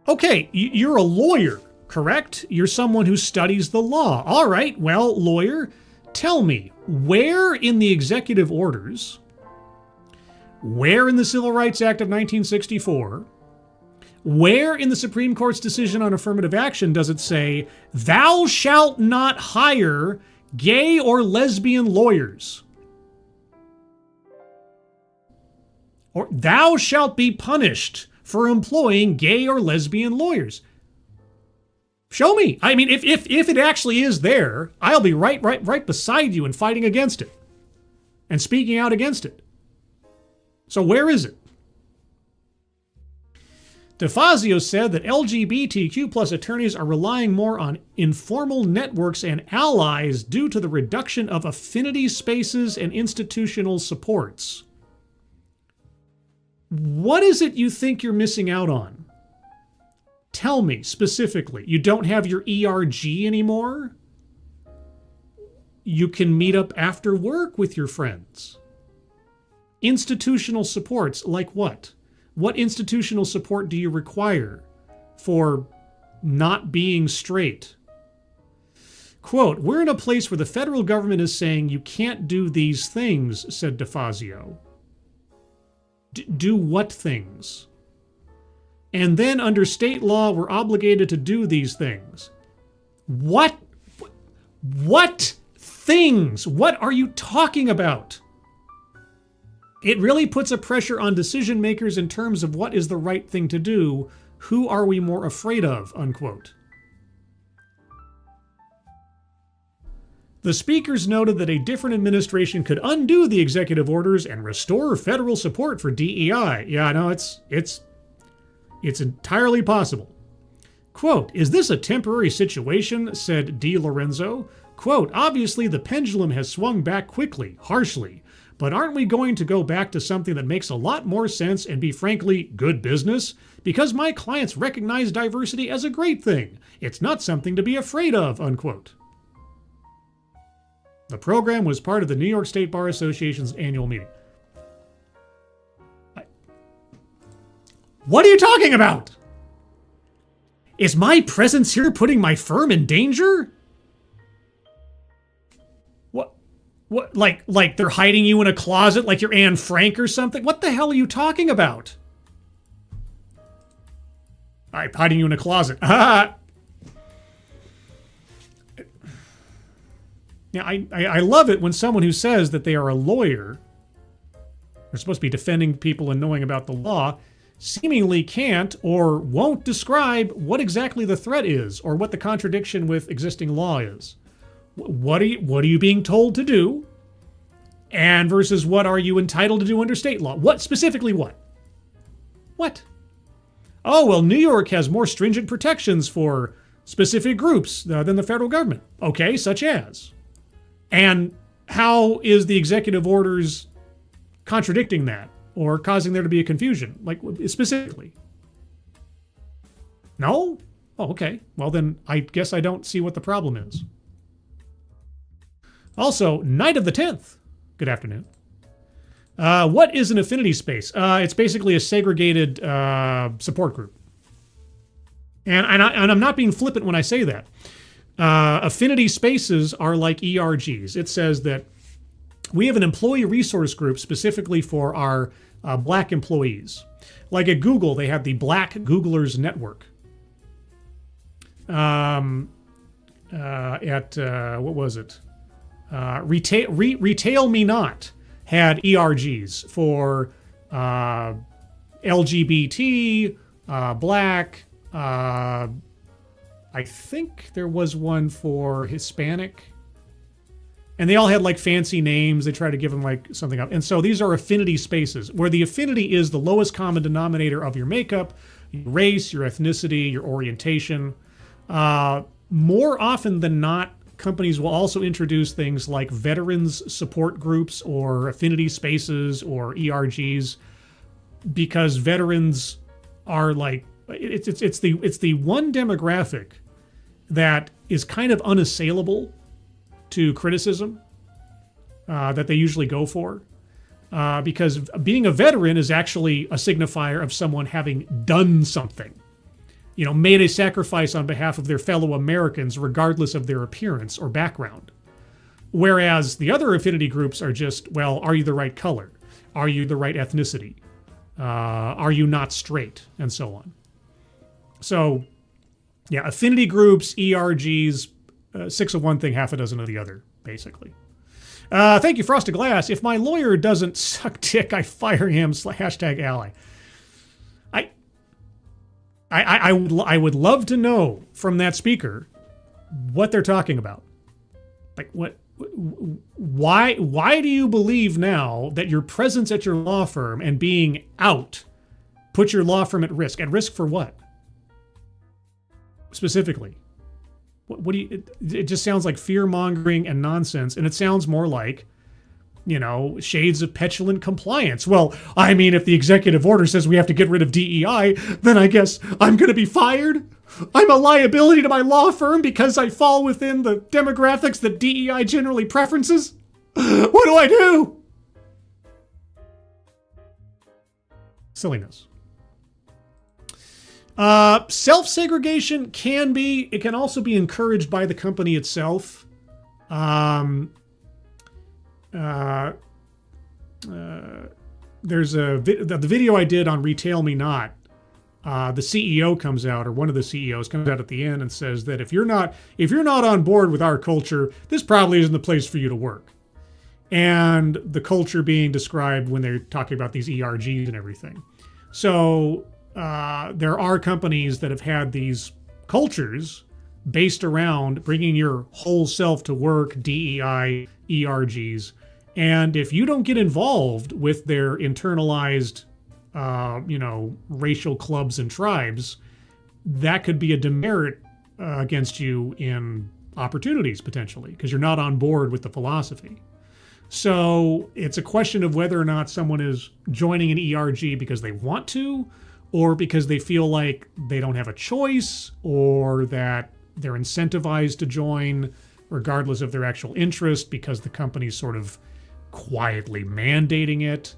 Okay, you're a lawyer, correct? You're someone who studies the law. All right, well, lawyer, tell me, where in the executive orders, where in the Civil Rights Act of 1964, where in the Supreme Court's decision on affirmative action does it say, thou shalt not hire gay or lesbian lawyers? Or thou shalt be punished for employing gay or lesbian lawyers. Show me. I mean, if it actually is there, I'll be right beside you and fighting against it and speaking out against it. So where is it? DeFazio said that LGBTQ plus attorneys are relying more on informal networks and allies due to the reduction of affinity spaces and institutional supports. What is it you think you're missing out on? Tell me specifically. You don't have your ERG anymore? You can meet up after work with your friends. Institutional supports like what? What institutional support do you require for not being straight? Quote, we're in a place where the federal government is saying you can't do these things, said DeFazio. Do what things? And then under state law, we're obligated to do these things. What things? What are you talking about? It really puts a pressure on decision makers in terms of what is the right thing to do. Who are we more afraid of, unquote. The speakers noted that a different administration could undo the executive orders and restore federal support for DEI. Yeah, no, it's entirely possible. Quote, "Is this a temporary situation?" said DiLorenzo. Quote, "Obviously the pendulum has swung back quickly, harshly, but aren't we going to go back to something that makes a lot more sense and be frankly good business? Because my clients recognize diversity as a great thing. It's not something to be afraid of," unquote. The program was part of the New York State Bar Association's annual meeting. What are you talking about? Is my presence here putting my firm in danger? What? Like they're hiding you in a closet like you're Anne Frank or something? What the hell are you talking about? I'm hiding you in a closet. Yeah, I love it when someone who says that they are a lawyer, they're supposed to be defending people and knowing about the law, seemingly can't or won't describe what exactly the threat is or what the contradiction with existing law is. What are you being told to do? And versus what are you entitled to do under state law? What specifically what? What? Oh, well, New York has more stringent protections for specific groups than the federal government. Okay, such as. And how is the executive orders contradicting that or causing there to be a confusion? Like, specifically? No? Oh, okay. Well, then I guess I don't see what the problem is. Also, night of the 10th. Good afternoon. What is an affinity space? It's basically a segregated support group. And I'm not being flippant when I say that. Affinity spaces are like ERGs. It says that we have an employee resource group specifically for our black employees. Like at Google, they have the Black Googlers Network. What was it? Retail Me Not had ERGs for LGBT, black, I think there was one for Hispanic. And they all had like fancy names. They try to give them like something up. And so these are affinity spaces where the affinity is the lowest common denominator of your makeup, your race, your ethnicity, your orientation. More often than not, companies will also introduce things like veterans support groups or affinity spaces or ERGs because veterans are like, it's the one demographic that is kind of unassailable to criticism that they usually go for. Because being a veteran is actually a signifier of someone having done something. You know, made a sacrifice on behalf of their fellow Americans regardless of their appearance or background. Whereas the other affinity groups are just, well, are you the right color? Are you the right ethnicity? Are you not straight? And so on. So, yeah, affinity groups, ERGs, 6 of one thing, half a dozen of the other, basically. Thank you, Frosted Glass. If my lawyer doesn't suck dick, I fire him, #ally. I would love to know from that speaker what they're talking about. Like, why do you believe now that your presence at your law firm and being out puts your law firm at risk? At risk for what? Specifically. What do you, it just sounds like fear-mongering and nonsense, and it sounds more like, you know, shades of petulant compliance. Well, I mean, if the executive order says we have to get rid of DEI, then I guess I'm going to be fired? I'm a liability to my law firm because I fall within the demographics that DEI generally preferences? What do I do? Silliness. Self-segregation can also be encouraged by the company itself. There's the video I did on Retail Me Not. The CEO comes out, or one of the CEOs comes out at the end and says that if you're not on board with our culture, this probably isn't the place for you to work. And the culture being described when they're talking about these ERGs and everything. So there are companies that have had these cultures based around bringing your whole self to work, DEI, ERGs. And if you don't get involved with their internalized, racial clubs and tribes, that could be a demerit against you in opportunities potentially, because you're not on board with the philosophy. So it's a question of whether or not someone is joining an ERG because they want to, or because they feel like they don't have a choice, or that they're incentivized to join regardless of their actual interest because the company's sort of quietly mandating it.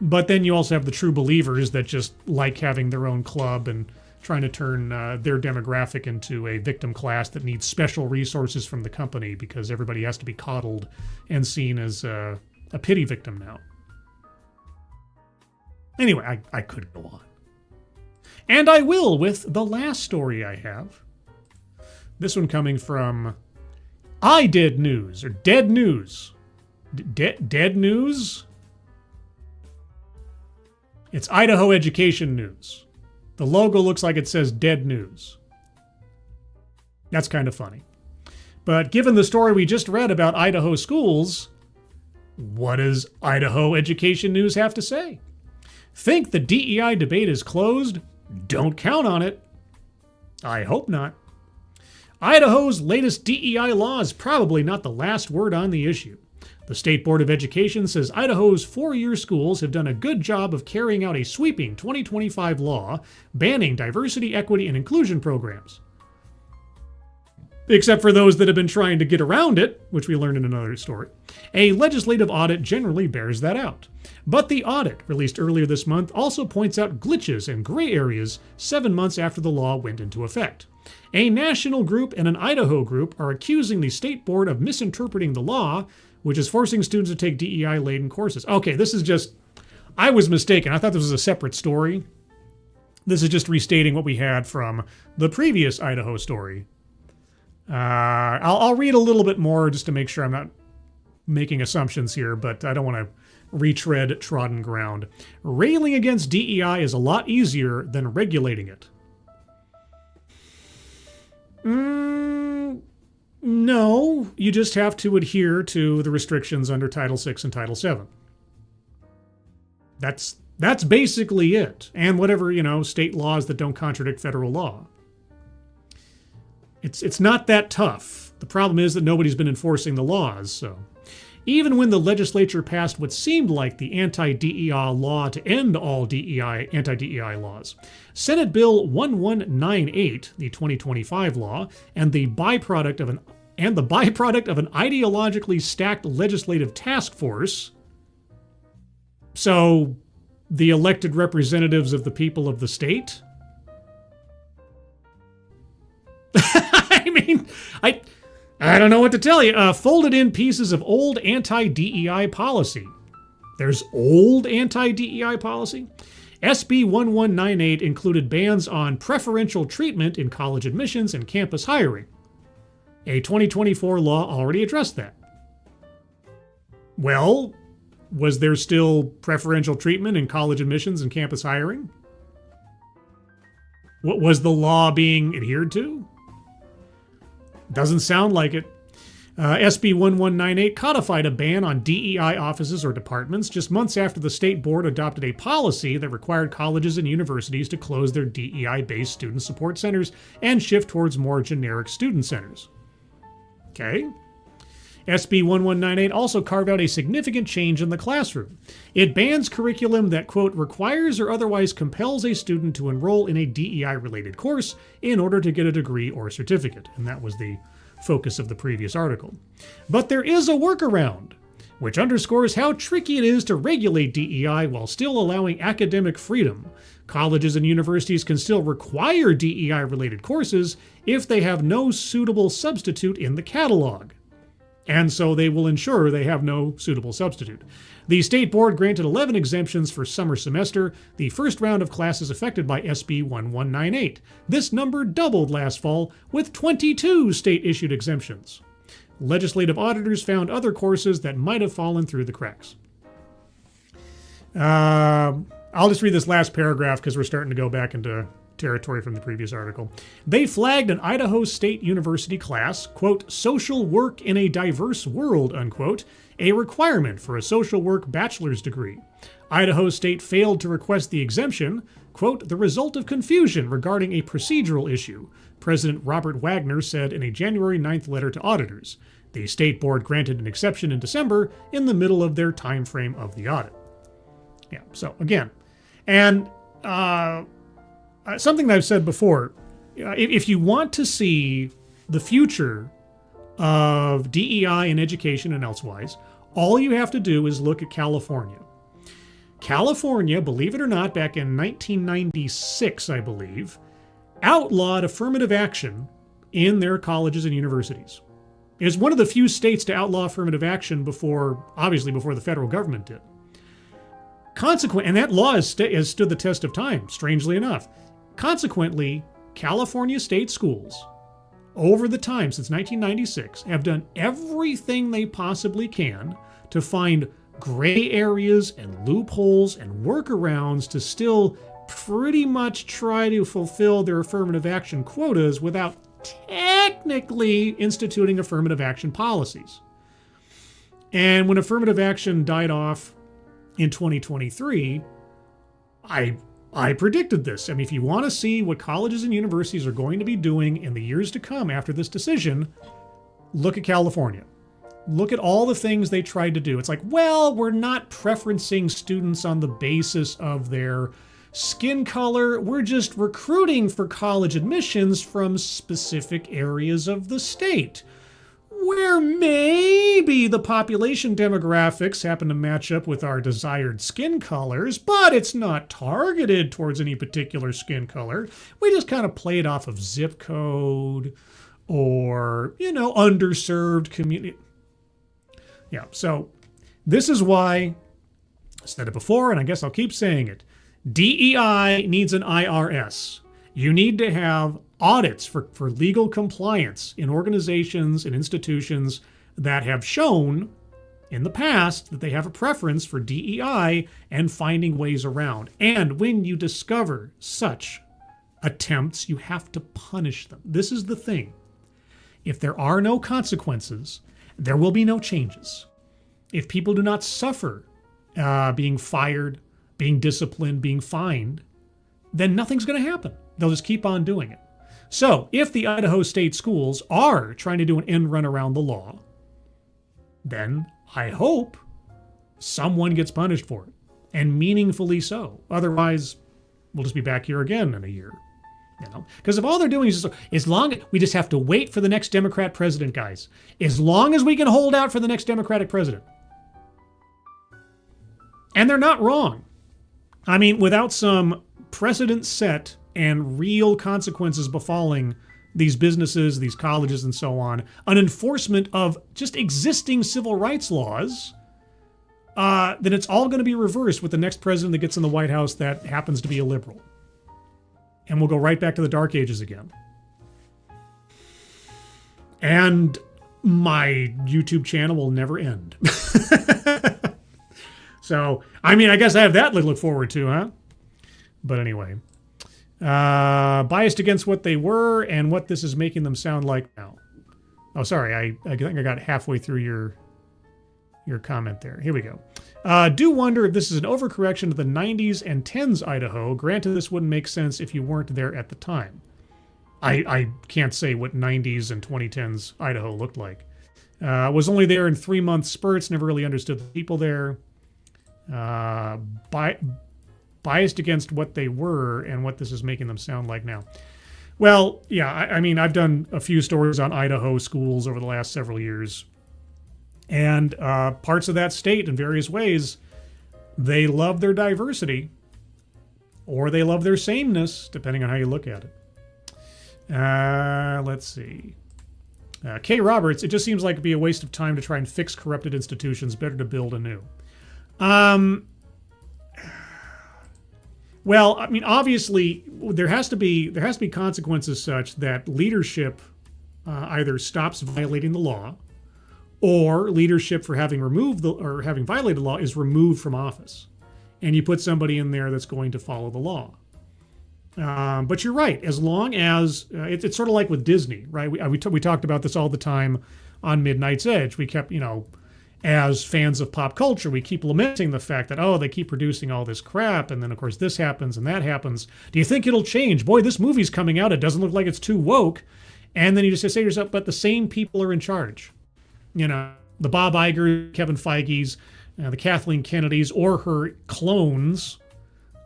But then you also have the true believers that just like having their own club and trying to turn their demographic into a victim class that needs special resources from the company because everybody has to be coddled and seen as a pity victim now. Anyway, I could go on. And I will with the last story I have. This one coming from Dead News, or Dead News. Dead News? It's Idaho Education News. The logo looks like it says Dead News. That's kind of funny. But given the story we just read about Idaho schools, what does Idaho Education News have to say? Think the DEI debate is closed? Don't count on it. I hope not. Idaho's latest DEI law is probably not the last word on the issue. The State Board of Education says Idaho's four-year schools have done a good job of carrying out a sweeping 2025 law banning diversity, equity, and inclusion programs. Except for those that have been trying to get around it, which we learned in another story. A legislative audit generally bears that out. But the audit, released earlier this month, also points out glitches and gray areas 7 months after the law went into effect. A national group and an Idaho group are accusing the State Board of misinterpreting the law, which is forcing students to take DEI-laden courses. Okay, this is just... I was mistaken. I thought this was a separate story. This is just restating what we had from the previous Idaho story. I'll read a little bit more just to make sure I'm not making assumptions here, but I don't want to retread trodden ground. Railing against DEI is a lot easier than regulating it. No, you just have to adhere to the restrictions under Title VI and Title VII. That's basically it. And whatever, state laws that don't contradict federal law. It's not that tough. The problem is that nobody's been enforcing the laws, so. Even when the legislature passed what seemed like the anti-DEI law to end all anti-DEI laws, Senate Bill 1198, the 2025 law, and the byproduct of an ideologically stacked legislative task force, so the elected representatives of the people of the state. I mean, I don't know what to tell you. Folded in pieces of old anti-DEI policy. There's old anti-DEI policy? SB 1198 included bans on preferential treatment in college admissions and campus hiring. A 2024 law already addressed that. Well, was there still preferential treatment in college admissions and campus hiring? What was the law being adhered to? Doesn't sound like it. SB 1198 codified a ban on DEI offices or departments just months after the state board adopted a policy that required colleges and universities to close their DEI-based student support centers and shift towards more generic student centers. Okay. SB 1198 also carved out a significant change in the classroom. It bans curriculum that, quote, requires or otherwise compels a student to enroll in a DEI-related course in order to get a degree or certificate. And that was the focus of the previous article. But there is a workaround, which underscores how tricky it is to regulate DEI while still allowing academic freedom. Colleges and universities can still require DEI-related courses if they have no suitable substitute in the catalog. And so they will ensure they have no suitable substitute. The state board granted 11 exemptions for summer semester, the first round of classes affected by SB 1198. This number doubled last fall, with 22 state-issued exemptions. Legislative auditors found other courses that might have fallen through the cracks. I'll just read this last paragraph because we're starting to go back into territory from the previous article. They flagged an Idaho State University class, quote, social work in a diverse world, unquote, a requirement for a social work bachelor's degree. Idaho State failed to request the exemption, quote, the result of confusion regarding a procedural issue, President Robert Wagner said in a January 9th letter to auditors. The state board granted an exception in December in the middle of their time frame of the audit. Yeah, so again, and something that I've said before, if you want to see the future of DEI in education and elsewise, all you have to do is look at California. California, believe it or not, back in 1996, I believe, outlawed affirmative action in their colleges and universities. It was one of the few states to outlaw affirmative action before the federal government did. And that law has stood the test of time, strangely enough. Consequently, California state schools, over the time since 1996, have done everything they possibly can to find gray areas and loopholes and workarounds to still pretty much try to fulfill their affirmative action quotas without technically instituting affirmative action policies. And when affirmative action died off in 2023, I predicted this. I mean, if you want to see what colleges and universities are going to be doing in the years to come after this decision, look at California. Look at all the things they tried to do. It's like, well, we're not preferencing students on the basis of their skin color. We're just recruiting for college admissions from specific areas of the state, where maybe the population demographics happen to match up with our desired skin colors, but it's not targeted towards any particular skin color. We just kind of play it off of zip code or, underserved community. Yeah, so this is why, I said it before, and I guess I'll keep saying it, DEI needs an IRS. You need to have audits for legal compliance in organizations and institutions that have shown in the past that they have a preference for DEI and finding ways around. And when you discover such attempts, you have to punish them. This is the thing. If there are no consequences, there will be no changes. If people do not suffer being fired, being disciplined, being fined, then nothing's going to happen. They'll just keep on doing it. So if the Idaho State schools are trying to do an end run around the law, then I hope someone gets punished for it, and meaningfully so. Otherwise, we'll just be back here again in a year. Because if all they're doing is we just have to wait for the next Democrat president, guys. As long as we can hold out for the next Democratic president. And they're not wrong. I mean, without some precedent set and real consequences befalling these businesses, these colleges, and so on, an enforcement of just existing civil rights laws, then it's all going to be reversed with the next president that gets in the White House that happens to be a liberal. And we'll go right back to the Dark Ages again. And my YouTube channel will never end. So, I mean, I guess I have that to look forward to, huh? But anyway. Biased against what they were and what this is making them sound like now. Oh, sorry. I think I got halfway through your comment there. Here we go. Do wonder if this is an overcorrection to the 90s and 10s Idaho. Granted, this wouldn't make sense if you weren't there at the time. I can't say what 90s and 2010s Idaho looked like. Was only there in 3-month spurts, never really understood the people there. Biased against what they were and what this is making them sound like now. Well, yeah, I mean, I've done a few stories on Idaho schools over the last several years. And parts of that state, in various ways, they love their diversity, or they love their sameness, depending on how you look at it. Let's see. Kay Roberts, it just seems like it'd be a waste of time to try and fix corrupted institutions. Better to build anew. Well, I mean, obviously, there has to be consequences such that leadership either stops violating the law, or leadership for having violated the law is removed from office, and you put somebody in there that's going to follow the law. But you're right. As long as it's sort of like with Disney, right? We talked about this all the time on Midnight's Edge. We kept, as fans of pop culture, we keep lamenting the fact that, oh, they keep producing all this crap. And then, of course, this happens and that happens. Do you think it'll change? Boy, this movie's coming out. It doesn't look like it's too woke. And then you just say to yourself, but the same people are in charge. The Bob Iger, Kevin Feige's, the Kathleen Kennedy's, or her clones,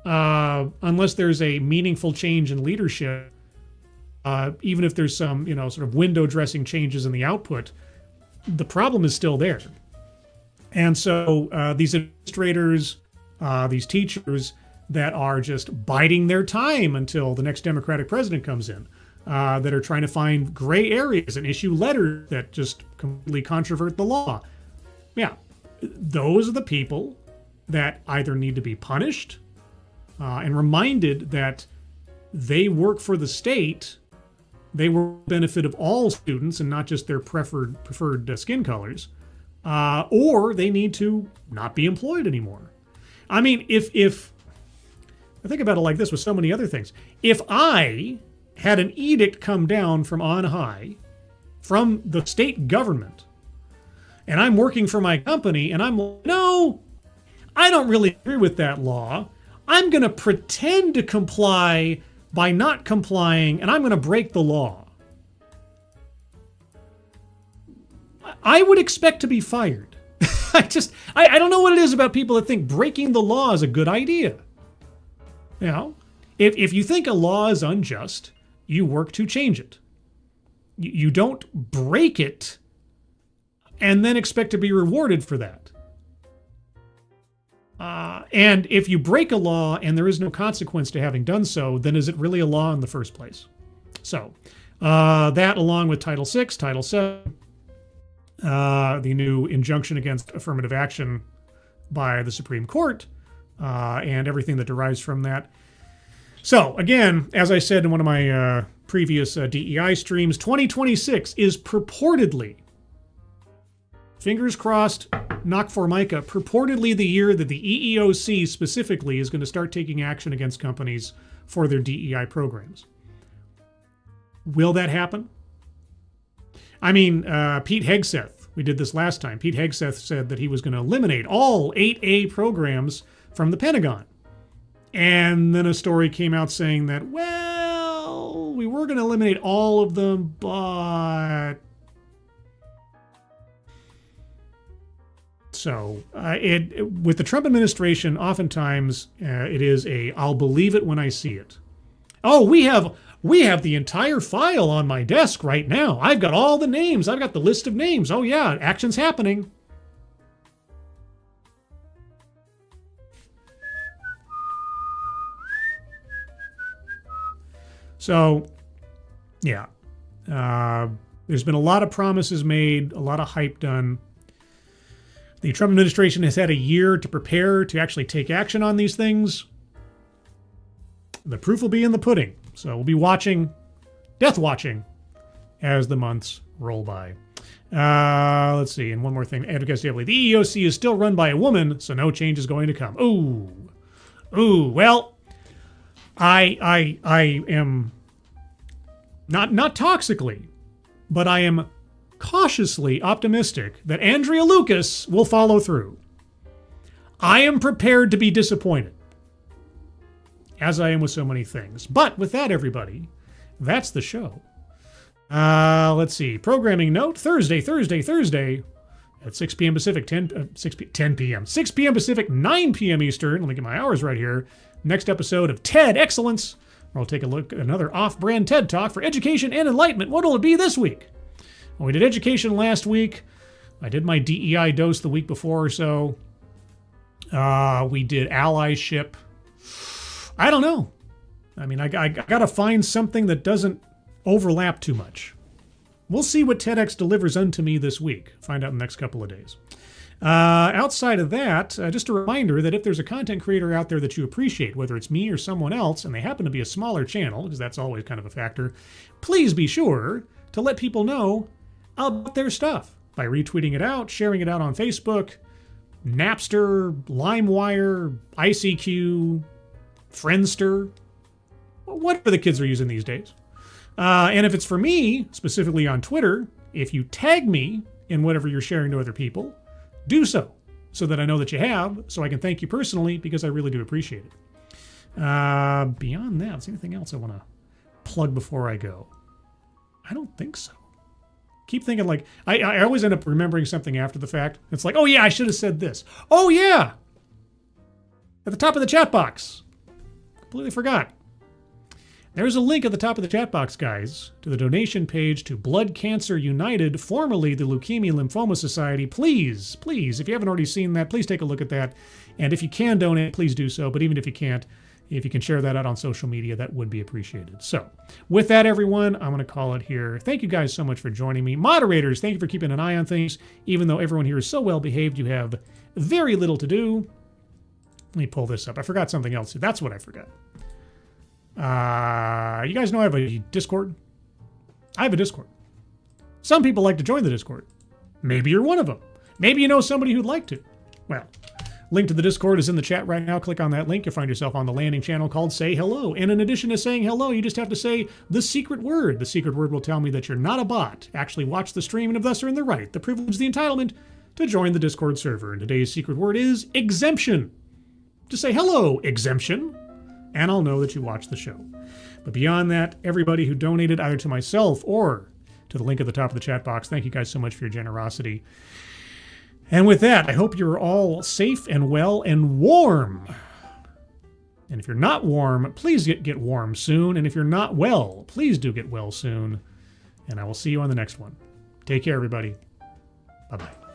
unless there's a meaningful change in leadership, even if there's some, sort of window dressing changes in the output, the problem is still there. And so these administrators, these teachers that are just biding their time until the next Democratic president comes in, that are trying to find gray areas and issue letters that just completely controvert the law. Yeah, those are the people that either need to be punished and reminded that they work for the state, they work for the benefit of all students and not just their preferred skin colors, or they need to not be employed anymore. I mean, if I think about it like this with so many other things, if I had an edict come down from on high, from the state government, and I'm working for my company, and I'm like, no, I don't really agree with that law. I'm going to pretend to comply by not complying, and I'm going to break the law. I would expect to be fired. I don't know what it is about people that think breaking the law is a good idea. If you think a law is unjust, you work to change it. You don't break it and then expect to be rewarded for that. And if you break a law and there is no consequence to having done so, then is it really a law in the first place? So that, along with Title VI, Title VII, the new injunction against affirmative action by the Supreme Court, and everything that derives from that. So again, as I said in one of my previous DEI streams, 2026 is purportedly, fingers crossed, knock formica, purportedly the year that the EEOC specifically is going to start taking action against companies for their DEI programs. Will that happen? I mean, Pete Hegseth, we did this last time. Pete Hegseth said that he was going to eliminate all 8A programs from the Pentagon. And then a story came out saying that, well, we were going to eliminate all of them, but... So with the Trump administration, oftentimes it is I'll believe it when I see it. Oh, we have the entire file on my desk right now. I've got all the names. I've got the list of names. Oh yeah, action's happening. So, yeah, there's been a lot of promises made, a lot of hype done. The Trump administration has had a year to prepare to actually take action on these things. The proof will be in the pudding. So we'll be death watching, as the months roll by. Let's see, and one more thing. Advocacy heavily. The EEOC is still run by a woman, so no change is going to come. Ooh. Well, I am not toxically, but I am cautiously optimistic that Andrea Lucas will follow through. I am prepared to be disappointed, as I am with so many things. But with that, everybody, that's the show. Let's see. Programming note, Thursday at 6 p.m. Pacific, 10 p.m. 6 p.m. Pacific, 9 p.m. Eastern. Let me get my hours right here. Next episode of TED Excellence, where I'll take a look at another off-brand TED Talk for education and enlightenment. What will it be this week? Well, we did education last week. I did my DEI dose the week before or so. We did allyship. I don't know. I mean, I got to find something that doesn't overlap too much. We'll see what TEDx delivers unto me this week. Find out in the next couple of days. Outside of that, just a reminder that if there's a content creator out there that you appreciate, whether it's me or someone else, and they happen to be a smaller channel, because that's always kind of a factor, please be sure to let people know about their stuff by retweeting it out, sharing it out on Facebook, Napster, LimeWire, ICQ, Friendster. whatever the kids are using these days. And if it's for me, specifically on Twitter, if you tag me in whatever you're sharing to other people, do so that I know that you have, so I can thank you personally, because I really do appreciate it. Beyond that, is there anything else I want to plug before I go? I don't think so. Keep thinking, like, I always end up remembering something after the fact. It's like, oh yeah, I should have said this. Oh yeah! At the top of the chat box. Completely forgot. There's a link at the top of the chat box, guys, to the donation page to Blood Cancer United, formerly the Leukemia Lymphoma Society. Please, if you haven't already seen that, please take a look at that. And if you can donate, please do so. But even if you can't, if you can share that out on social media, that would be appreciated. So with that, everyone, I'm going to call it here. Thank you guys so much for joining me. Moderators, thank you for keeping an eye on things. Even though everyone here is so well behaved, you have very little to do. Let me pull this up. I forgot something else. That's what I forgot. You guys know I have a Discord? I have a Discord. Some people like to join the Discord. Maybe you're one of them. Maybe you know somebody who'd like to. Well, link to the Discord is in the chat right now. Click on that link. You'll find yourself on the landing channel called Say Hello. And in addition to saying hello, you just have to say the secret word. The secret word will tell me that you're not a bot. Actually watch the stream and if thus are in the right, the privilege, the entitlement to join the Discord server. And today's secret word is exemption. Just say hello, exemption, and I'll know that you watched the show. But beyond that, everybody who donated either to myself or to the link at the top of the chat box, thank you guys so much for your generosity. And with that, I hope you're all safe and well and warm. And if you're not warm, please get warm soon. And if you're not well, please do get well soon. And I will see you on the next one. Take care, everybody. Bye-bye.